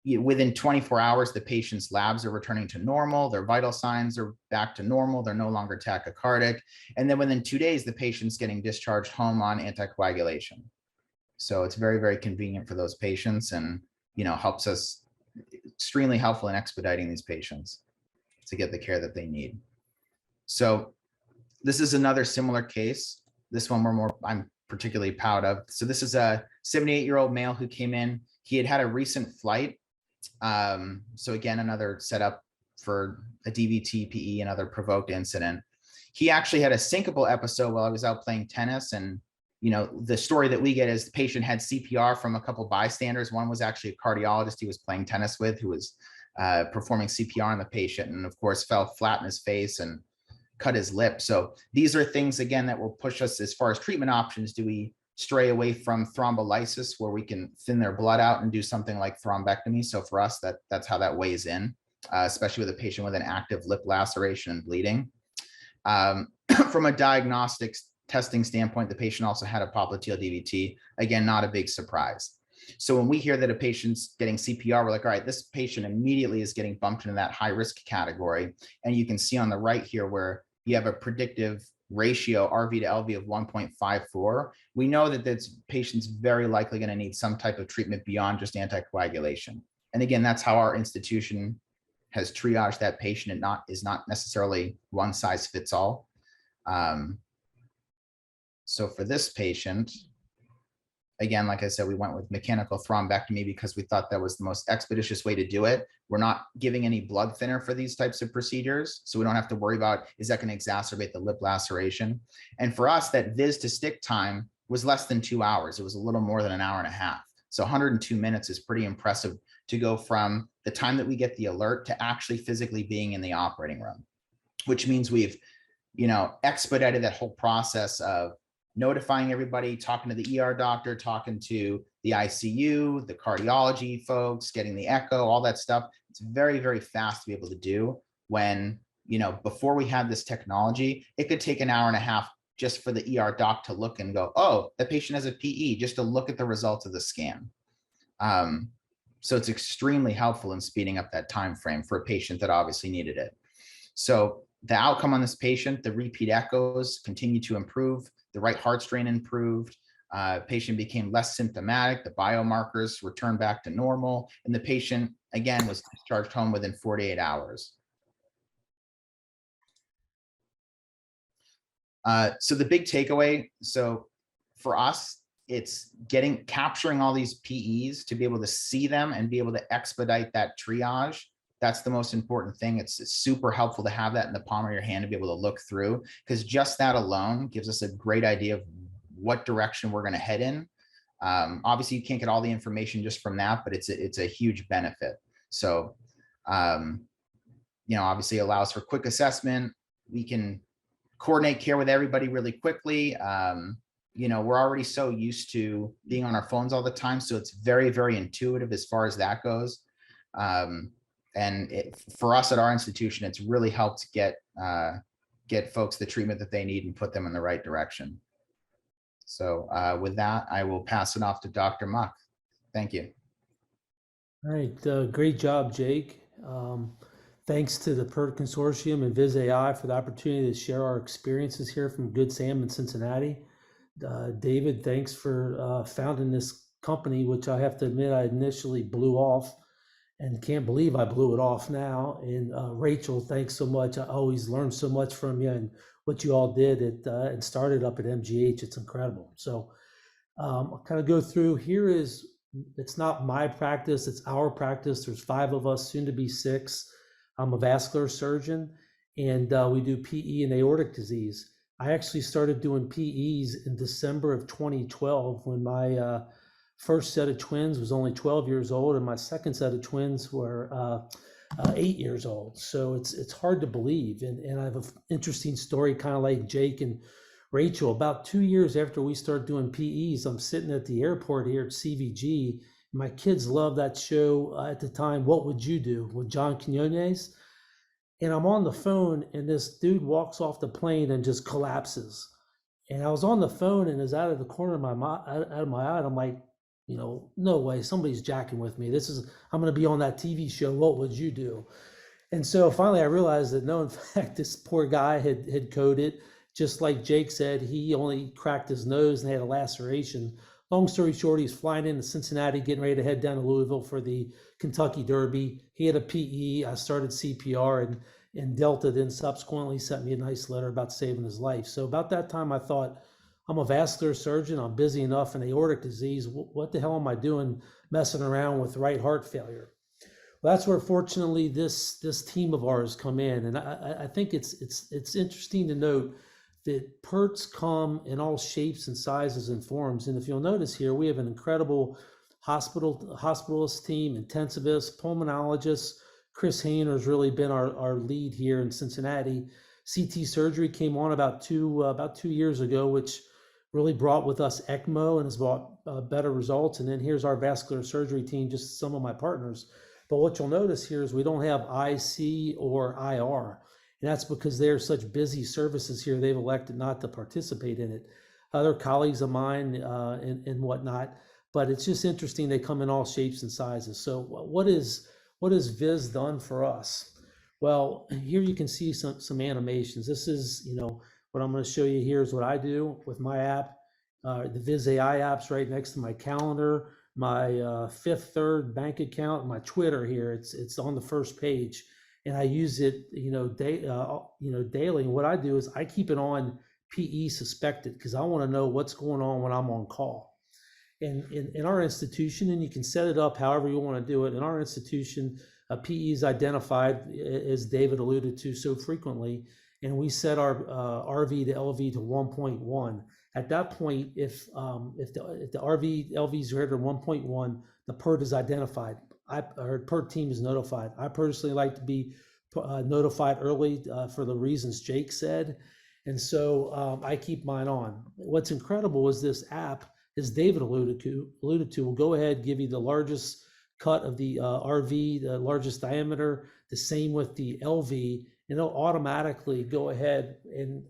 [SPEAKER 4] Within 24 hours, the patient's labs are returning to normal. Their vital signs are back to normal. They're no longer tachycardic. And then within 2 days, the patient's getting discharged home on anticoagulation. So it's very, very convenient for those patients and, helps us, extremely helpful in expediting these patients to get the care that they need. So this is another similar case. This one I'm particularly proud of. So this is a 78-year-old male who came in. He had a recent flight. So again, another setup for a DVT, PE, another provoked incident. He actually had a syncopal episode while I was out playing tennis. And, the story that we get is the patient had CPR from a couple bystanders. One was actually a cardiologist he was playing tennis with who was performing CPR on the patient and of course fell flat in his face and cut his lip. So these are things, again, that will push us as far as treatment options. Do we stray away from thrombolysis where we can thin their blood out and do something like thrombectomy? So for us, that's how that weighs in, especially with a patient with an active lip laceration and bleeding. From a diagnostics testing standpoint, the patient also had a popliteal DVT. Again, not a big surprise. So when we hear that a patient's getting CPR, we're like, all right, this patient immediately is getting bumped into that high risk category. And you can see on the right here where you have a predictive ratio RV to LV of 1.54. We know that this patient's very likely going to need some type of treatment beyond just anticoagulation. And again, that's how our institution has triaged that patient. It is not necessarily one size fits all. So for this patient, again, like I said, we went with mechanical thrombectomy because we thought that was the most expeditious way to do it. We're not giving any blood thinner for these types of procedures, so we don't have to worry about, is that going to exacerbate the lip laceration? And for us, that vis to stick time was less than 2 hours. It was a little more than an hour and a half. So 102 minutes is pretty impressive to go from the time that we get the alert to actually physically being in the operating room, which means we've, expedited that whole process of notifying everybody, talking to the ER doctor, talking to the ICU, the cardiology folks, getting the echo, all that stuff. It's very, very fast to be able to do when, before we had this technology, it could take an hour and a half just for the ER doc to look and go, oh, that patient has a PE, just to look at the results of the scan. So it's extremely helpful in speeding up that time frame for a patient that obviously needed it. So the outcome on this patient, the repeat echoes continue to improve. The right heart strain improved. Patient became less symptomatic. The biomarkers returned back to normal. And the patient, again, was discharged home within 48 hours. So the big takeaway, so for us, it's capturing all these PEs to be able to see them and be able to expedite that triage. That's the most important thing. It's super helpful to have that in the palm of your hand to be able to look through, because just that alone gives us a great idea of what direction we're going to head in. Obviously, you can't get all the information just from that, but it's a huge benefit. So, obviously allows for quick assessment. We can coordinate care with everybody really quickly. We're already so used to being on our phones all the time, so it's very, very intuitive as far as that goes. For us at our institution, it's really helped get folks the treatment that they need and put them in the right direction. So with that, I will pass it off to Dr. Muck. Thank you.
[SPEAKER 5] All right, great job, Jake. Thanks to the PERT Consortium and Viz.ai for the opportunity to share our experiences here from Good Sam in Cincinnati. David, thanks for founding this company, which I have to admit I initially blew off and can't believe I blew it off now. And Rachel, thanks so much. I always learn so much from you and what you all did and started up at MGH. It's incredible. So I'll kind of go through. Here is, it's not my practice, it's our practice. There's 5 of us, soon to be 6. I'm a vascular surgeon, and we do PE and aortic disease. I actually started doing PEs in December of 2012 when my first set of twins was only 12 years old, and my second set of twins were 8 years old. So it's hard to believe. And I have an interesting story, kind of like Jake and Rachel. About 2 years after we started doing PEs, I'm sitting at the airport here at CVG. My kids loved that show at the time, What Would You Do, with John Quinones. And I'm on the phone, and this dude walks off the plane and just collapses. And I was on the phone, and it's out of the corner of my eye. I'm like, no way, somebody's jacking with me. I'm going to be on that TV show, What Would You Do? And so finally I realized that no, in fact, this poor guy had coded. Just like Jake said, he only cracked his nose and had a laceration. Long story short, he's flying into Cincinnati, getting ready to head down to Louisville for the Kentucky Derby. He had a PE. I started CPR, and Delta then subsequently sent me a nice letter about saving his life. So about that time, I thought, I'm a vascular surgeon. I'm busy enough in aortic disease. What the hell am I doing messing around with right heart failure? Well, that's where fortunately this team of ours come in. And I think it's interesting to note that PERTs come in all shapes and sizes and forms. And if you'll notice here, we have an incredible hospitalist team, intensivist, pulmonologist. Chris Hayner has really been our lead here in Cincinnati. CT surgery came on about 2 years ago, which really brought with us ECMO and has brought better results. And then here's our vascular surgery team, just some of my partners. But what you'll notice here is we don't have IC or IR. And that's because they're such busy services here, they've elected not to participate in it. Other colleagues of mine and whatnot, but it's just interesting. They come in all shapes and sizes. So what has Viz done for us? Well, here you can see some animations. This is, what I'm going to show you here is what I do with my app. The Viz.ai app's right next to my calendar, my Fifth Third bank account, my Twitter here. It's on the first page. And I use it, daily. And what I do is I keep it on PE suspected because I want to know what's going on when I'm on call. And in our institution, and you can set it up however you want to do it. In our institution, PE is identified, as David alluded to so frequently, and we set our RV to LV to 1.1. At that point, if the RV LV is greater than 1.1, the PERT is identified. Our PERT team is notified. I personally like to be notified early for the reasons Jake said. And so I keep mine on. What's incredible is this app, as David alluded to, will go ahead, give you the largest cut of the RV, the largest diameter, the same with the LV, and it'll automatically go ahead and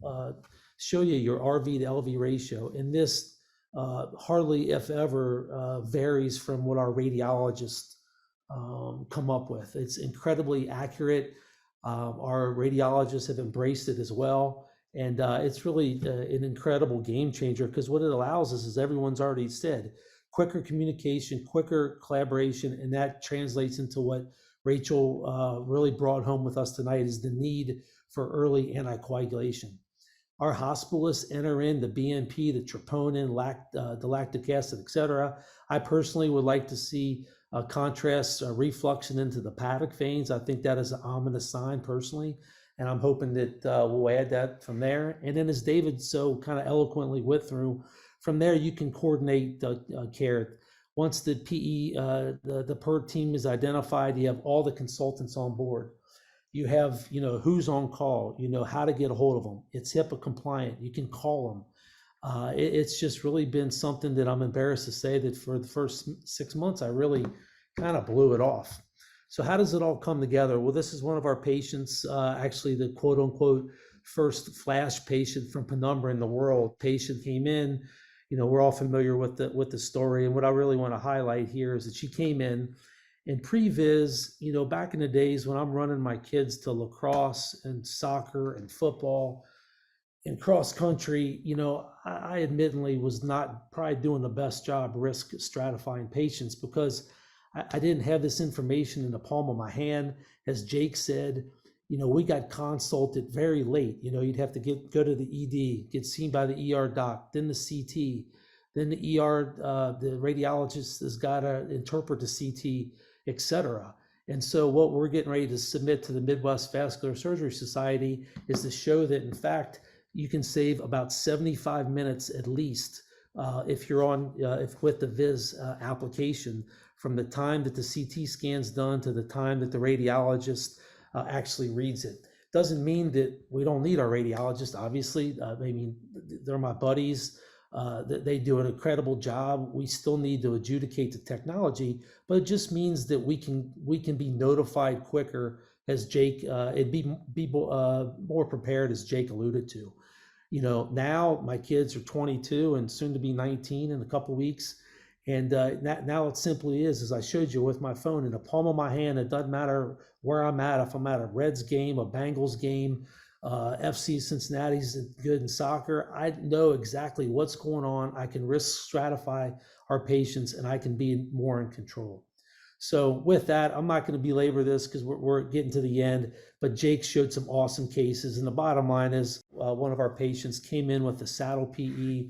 [SPEAKER 5] show you your RV to LV ratio. And this hardly, if ever, varies from what our radiologists come up with. It's incredibly accurate. Our radiologists have embraced it as well. And it's really an incredible game changer because what it allows us, as everyone's already said, quicker communication, quicker collaboration, and that translates into what Rachel really brought home with us tonight is the need for early anticoagulation. Our hospitalists enter in the BMP, the troponin, the lactic acid, et cetera. I personally would like to see contrast refluxing into the hepatic veins. I think that is an ominous sign personally, and I'm hoping that we'll add that from there. And then as David so kind of eloquently went through, from there you can coordinate the care. Once the the PERT team is identified, you have all the consultants on board. You have, who's on call, how to get a hold of them. It's HIPAA compliant. You can call them. It's just really been something that I'm embarrassed to say that for the first 6 months, I really kind of blew it off. So how does it all come together? Well, this is one of our patients, actually the quote unquote first flash patient from Penumbra in the world. Patient came in, we're all familiar with the story. And what I really want to highlight here is that she came in pre-viz, back in the days when I'm running my kids to lacrosse and soccer and football and cross country, I admittedly was not probably doing the best job risk stratifying patients because I didn't have this information in the palm of my hand. As Jake said, we got consulted very late. You'd have to go to the ED, get seen by the ER doc, then the CT, then the ER, the radiologist has got to interpret the CT, et cetera. And so what we're getting ready to submit to the Midwest Vascular Surgery Society is to show that, in fact, you can save about 75 minutes at least if you're on, with the VIS application, from the time that the CT scan's done to the time that the radiologist actually reads it. Doesn't mean that we don't need our radiologist, obviously. They're my buddies. They do an incredible job. We still need to adjudicate the technology, but it just means that we can be notified quicker, as Jake, it'd be more prepared, as Jake alluded to. Now my kids are 22 and soon to be 19 in a couple of weeks. And now it simply is, as I showed you with my phone in the palm of my hand. It doesn't matter where I'm at. If I'm at a Reds game, a Bengals game, FC Cincinnati's good in soccer, I know exactly what's going on. I can risk stratify our patients and I can be more in control. So with that, I'm not going to belabor this because we're getting to the end, but Jake showed some awesome cases. And the bottom line is one of our patients came in with a saddle PE.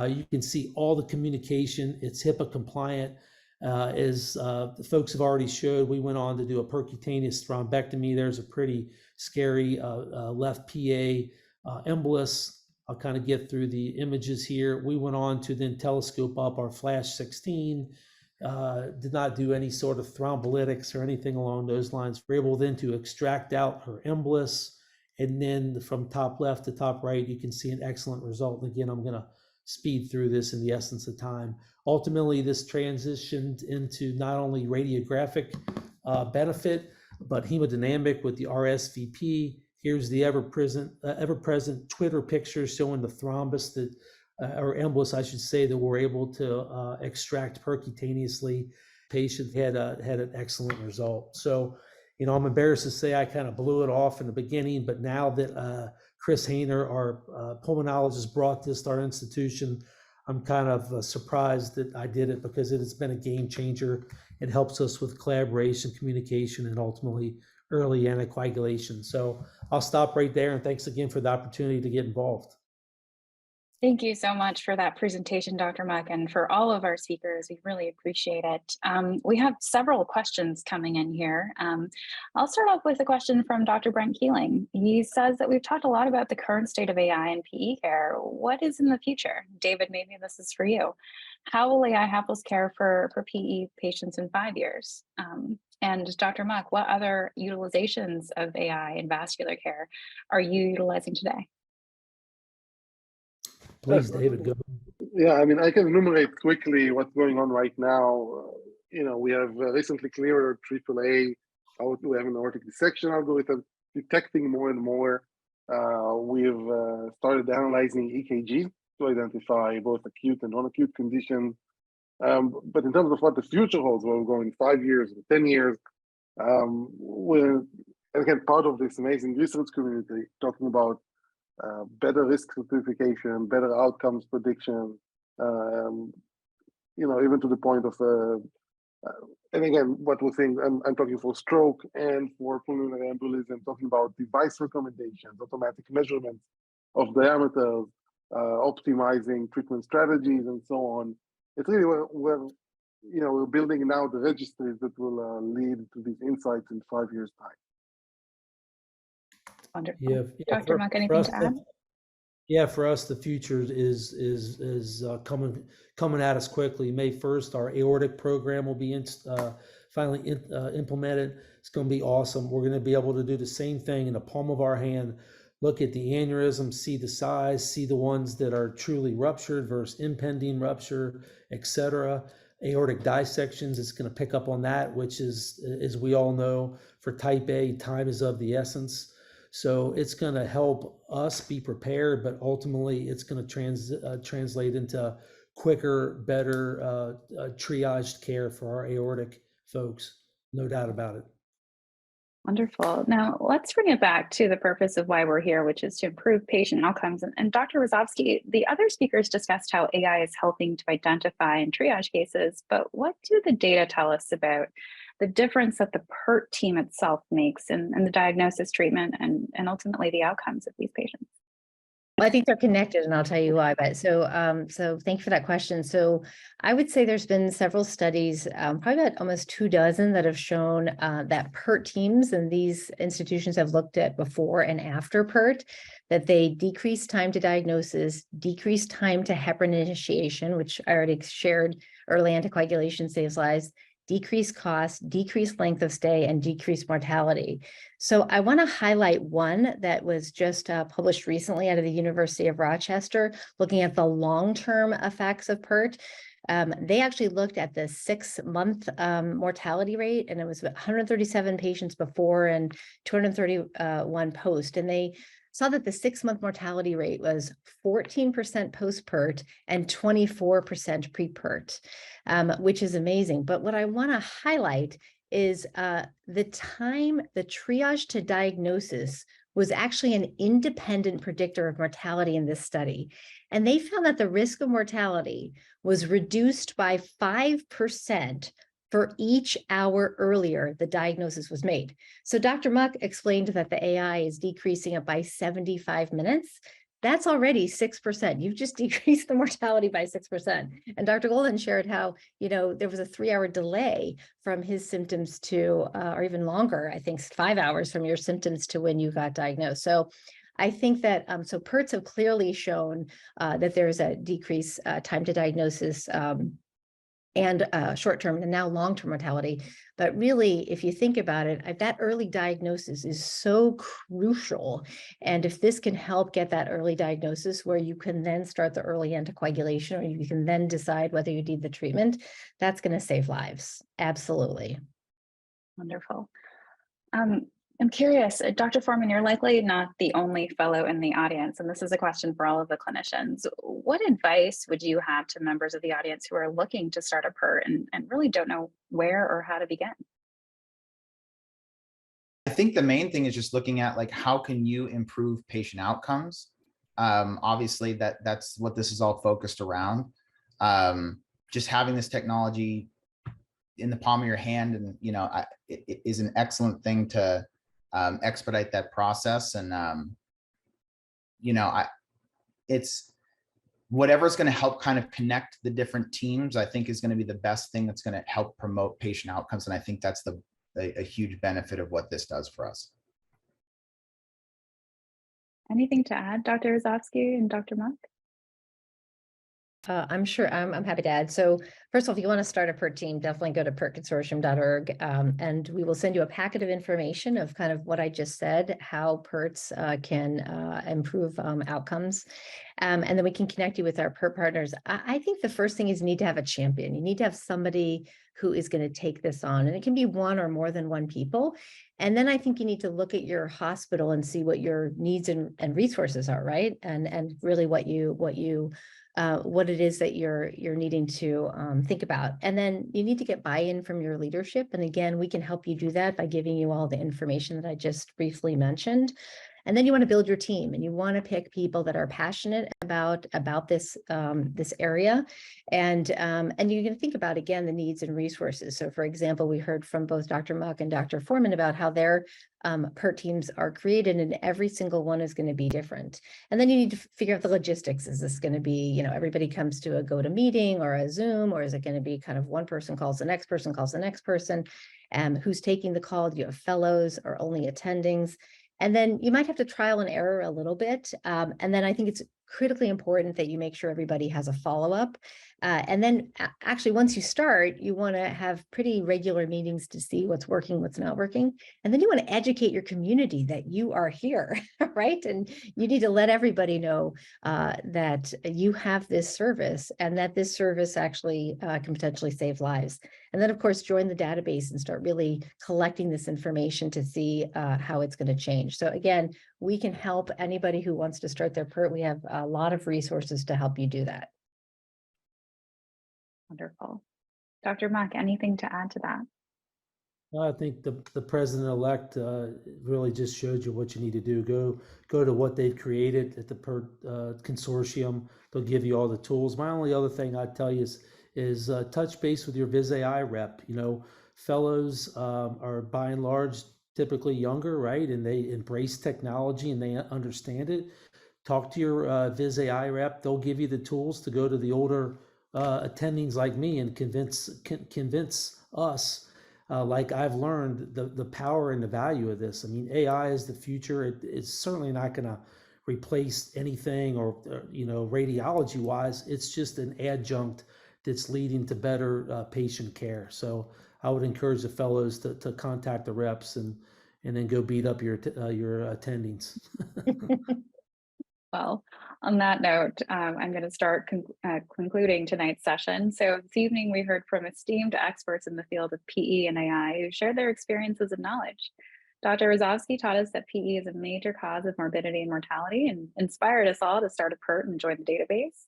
[SPEAKER 5] You can see all the communication. It's HIPAA compliant. As the folks have already showed, we went on to do a percutaneous thrombectomy. There's a pretty scary left PA embolus. I'll kind of get through the images here. We went on to then telescope up our Flash 16. Did not do any sort of thrombolytics or anything along those lines. We're able then to extract out her embolus. And then from top left to top right, you can see an excellent result. And again, I'm going to speed through this in the essence of time. Ultimately, this transitioned into not only radiographic benefit, but hemodynamic with the RSVP. Here's the ever-present Twitter picture showing the thrombus that, or embolus, I should say, that we're able to extract percutaneously. Patient had an excellent result. So, I'm embarrassed to say I kind of blew it off in the beginning, but now that Chris Hayner, our pulmonologist, brought this to our institution, I'm kind of surprised that I did it because it has been a game changer. It helps us with collaboration, communication, and ultimately early anticoagulation. So I'll stop right there, and thanks again for the opportunity to get involved.
[SPEAKER 1] Thank you so much for that presentation, Dr. Muck, and for all of our speakers. We really appreciate it. We have several questions coming in here. I'll start off with a question from Dr. Brent Keeling. He says that we've talked a lot about the current state of AI in PE care. What is in the future? David, maybe this is for you. How will AI help us care for PE patients in 5 years? And Dr. Muck, what other utilizations of AI in vascular care are you utilizing today?
[SPEAKER 5] Please, David, go.
[SPEAKER 3] Yeah, I can enumerate quickly what's going on right now. We have recently cleared AAA. We have an aortic dissection algorithm detecting more and more. We've started analyzing EKG to identify both acute and non-acute conditions. But in terms of what the future holds, where we're going 5 years or 10 years, we're, again, part of this amazing research community talking about better risk certification, better outcomes prediction, even to the point of, and again, what we're saying, I'm talking for stroke and for pulmonary embolism, talking about device recommendations, automatic measurements, of diameters, optimizing treatment strategies, and so on. It's really we're building now the registries that will lead to these insights in 5 years' time.
[SPEAKER 1] Wonderful.
[SPEAKER 5] Yeah,
[SPEAKER 1] Dr. Muck, anything to add?
[SPEAKER 5] Yeah, for us, the future is coming at us quickly. May 1st, our aortic program will be finally implemented. It's going to be awesome. We're going to be able to do the same thing in the palm of our hand. Look at the aneurysm, see the size, see the ones that are truly ruptured versus impending rupture, etc. Aortic dissections, it's going to pick up on that, which is, as we all know, for type A, time is of the essence. So it's going to help us be prepared, but ultimately it's going to translate into quicker, better triaged care for our aortic folks. No doubt about it.
[SPEAKER 1] Wonderful. Now let's bring it back to the purpose of why we're here, which is to improve patient outcomes. And Dr. Rosovsky, the other speakers discussed how AI is helping to identify and triage cases, but what do the data tell us about the difference that the PERT team itself makes in the diagnosis, treatment, and ultimately the outcomes of these patients?
[SPEAKER 2] Well, I think they're connected, and I'll tell you why. But so thank you for that question. So I would say there's been several studies, probably about almost 24 that have shown that PERT teams and these institutions have looked at before and after PERT, that they decrease time to diagnosis, decrease time to heparin initiation, which I already shared. Early anticoagulation saves lives, decreased cost, decreased length of stay, and decreased mortality. So I want to highlight one that was just published recently out of the University of Rochester, looking at the long-term effects of PERT. They actually looked at the 6-month mortality rate, and it was 137 patients before and 231 post. And they saw that the 6-month mortality rate was 14% post-PERT and 24% pre-PERT, which is amazing. But what I want to highlight is the triage to diagnosis was actually an independent predictor of mortality in this study. And they found that the risk of mortality was reduced by 5% for each hour earlier the diagnosis was made. So Dr. Muck explained that the AI is decreasing it by 75 minutes. That's already 6%. You've just decreased the mortality by 6%. And Dr. Golden shared how, there was a 3-hour delay from his symptoms to, or even longer, I think 5 hours from your symptoms to when you got diagnosed. So I think that, so PERTs have clearly shown that there's a decrease time to diagnosis and short-term and now long-term mortality. But really, if you think about it, that early diagnosis is so crucial. And if this can help get that early diagnosis where you can then start the early anticoagulation, or you can then decide whether you need the treatment, that's going to save lives. Absolutely.
[SPEAKER 1] Wonderful. I'm curious, Dr. Foreman, you're likely not the only fellow in the audience, and this is a question for all of the clinicians. What advice would you have to members of the audience who are looking to start a PERT and really don't know where or how to begin?
[SPEAKER 4] I think the main thing is just looking at how can you improve patient outcomes? Obviously that's what this is all focused around. Just having this technology in the palm of your hand, and it is an excellent thing to expedite that process. And it's whatever's going to help kind of connect the different teams, I think is going to be the best thing that's going to help promote patient outcomes. And I think that's a huge benefit of what this does for us.
[SPEAKER 1] Anything to add, Dr. Rosovsky and Dr. Muck?
[SPEAKER 2] I'm sure I'm happy to add. So first of all, if you want to start a PERT team, definitely go to pertconsortium.org, and we will send you a packet of information of kind of what I just said, how PERTs can improve outcomes. And then we can connect you with our PERT partners. I think the first thing is you need to have a champion. You need to have somebody who is going to take this on, and it can be one or more than one people. And then I think you need to look at your hospital and see what your needs and resources are, right? And really what it is that you're needing to think about. And then you need to get buy-in from your leadership. And again, we can help you do that by giving you all the information that I just briefly mentioned. And then you want to build your team, and you want to pick people that are passionate about this this area. And you can think about, again, the needs and resources. So for example, we heard from both Dr. Muck and Dr. Foreman about how their PERT teams are created, and every single one is going to be different. And then you need to figure out the logistics. Is this going to be, you know, everybody comes to a GoToMeeting or a Zoom, or is it going to be kind of one person calls the next person, calls the next person? Who's taking the call? Do you have fellows or only attendings? And then you might have to trial and error a little bit. And then I think it's critically important that you make sure everybody has a follow-up. And then actually, once you start, you want to have pretty regular meetings to see what's working, what's not working. And then you want to educate your community that you are here, right? And you need to let everybody know that you have this service, and that this service actually can potentially save lives. And then, of course, join the database and start really collecting this information to see how it's going to change. So again, we can help anybody who wants to start their PERT. We have a lot of resources to help you do that.
[SPEAKER 1] Wonderful. Dr. Muck, anything to add to that?
[SPEAKER 5] I think the president-elect really just showed you what you need to do. Go to what they've created at the PERT consortium. They'll give you all the tools. My only other thing I'd tell you is touch base with your VisAI rep. You know, fellows are by and large typically younger, right? And they embrace technology and they understand it. Talk to your VisAI rep. They'll give you the tools to go to the older attendings like me and convince us, like I've learned, the power and the value of this. I mean, AI is the future. It's certainly not going to replace anything, or you know, radiology wise. It's just an adjunct that's leading to better patient care. So I would encourage the fellows to contact the reps and then go beat up your attendings.
[SPEAKER 1] Well, on that note, I'm going to start concluding tonight's session. So this evening, we heard from esteemed experts in the field of PE and AI who shared their experiences and knowledge. Dr. Rozovsky taught us that PE is a major cause of morbidity and mortality and inspired us all to start a PERT and join the database.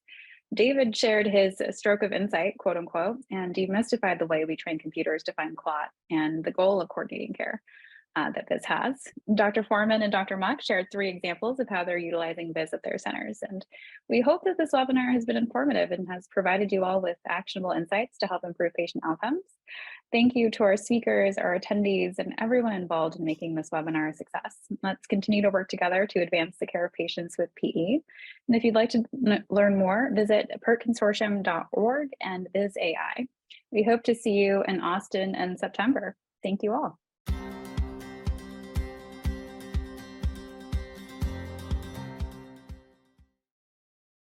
[SPEAKER 1] David shared his stroke of insight, quote unquote, and demystified the way we train computers to find clot and the goal of coordinating care that this has. Dr. Foreman and Dr. Muck shared 3 examples of how they're utilizing Viz at their centers. And we hope that this webinar has been informative and has provided you all with actionable insights to help improve patient outcomes. Thank you to our speakers, our attendees, and everyone involved in making this webinar a success. Let's continue to work together to advance the care of patients with PE. And if you'd like to learn more, visit pertconsortium.org and VisAI. We hope to see you in Austin in September. Thank you all.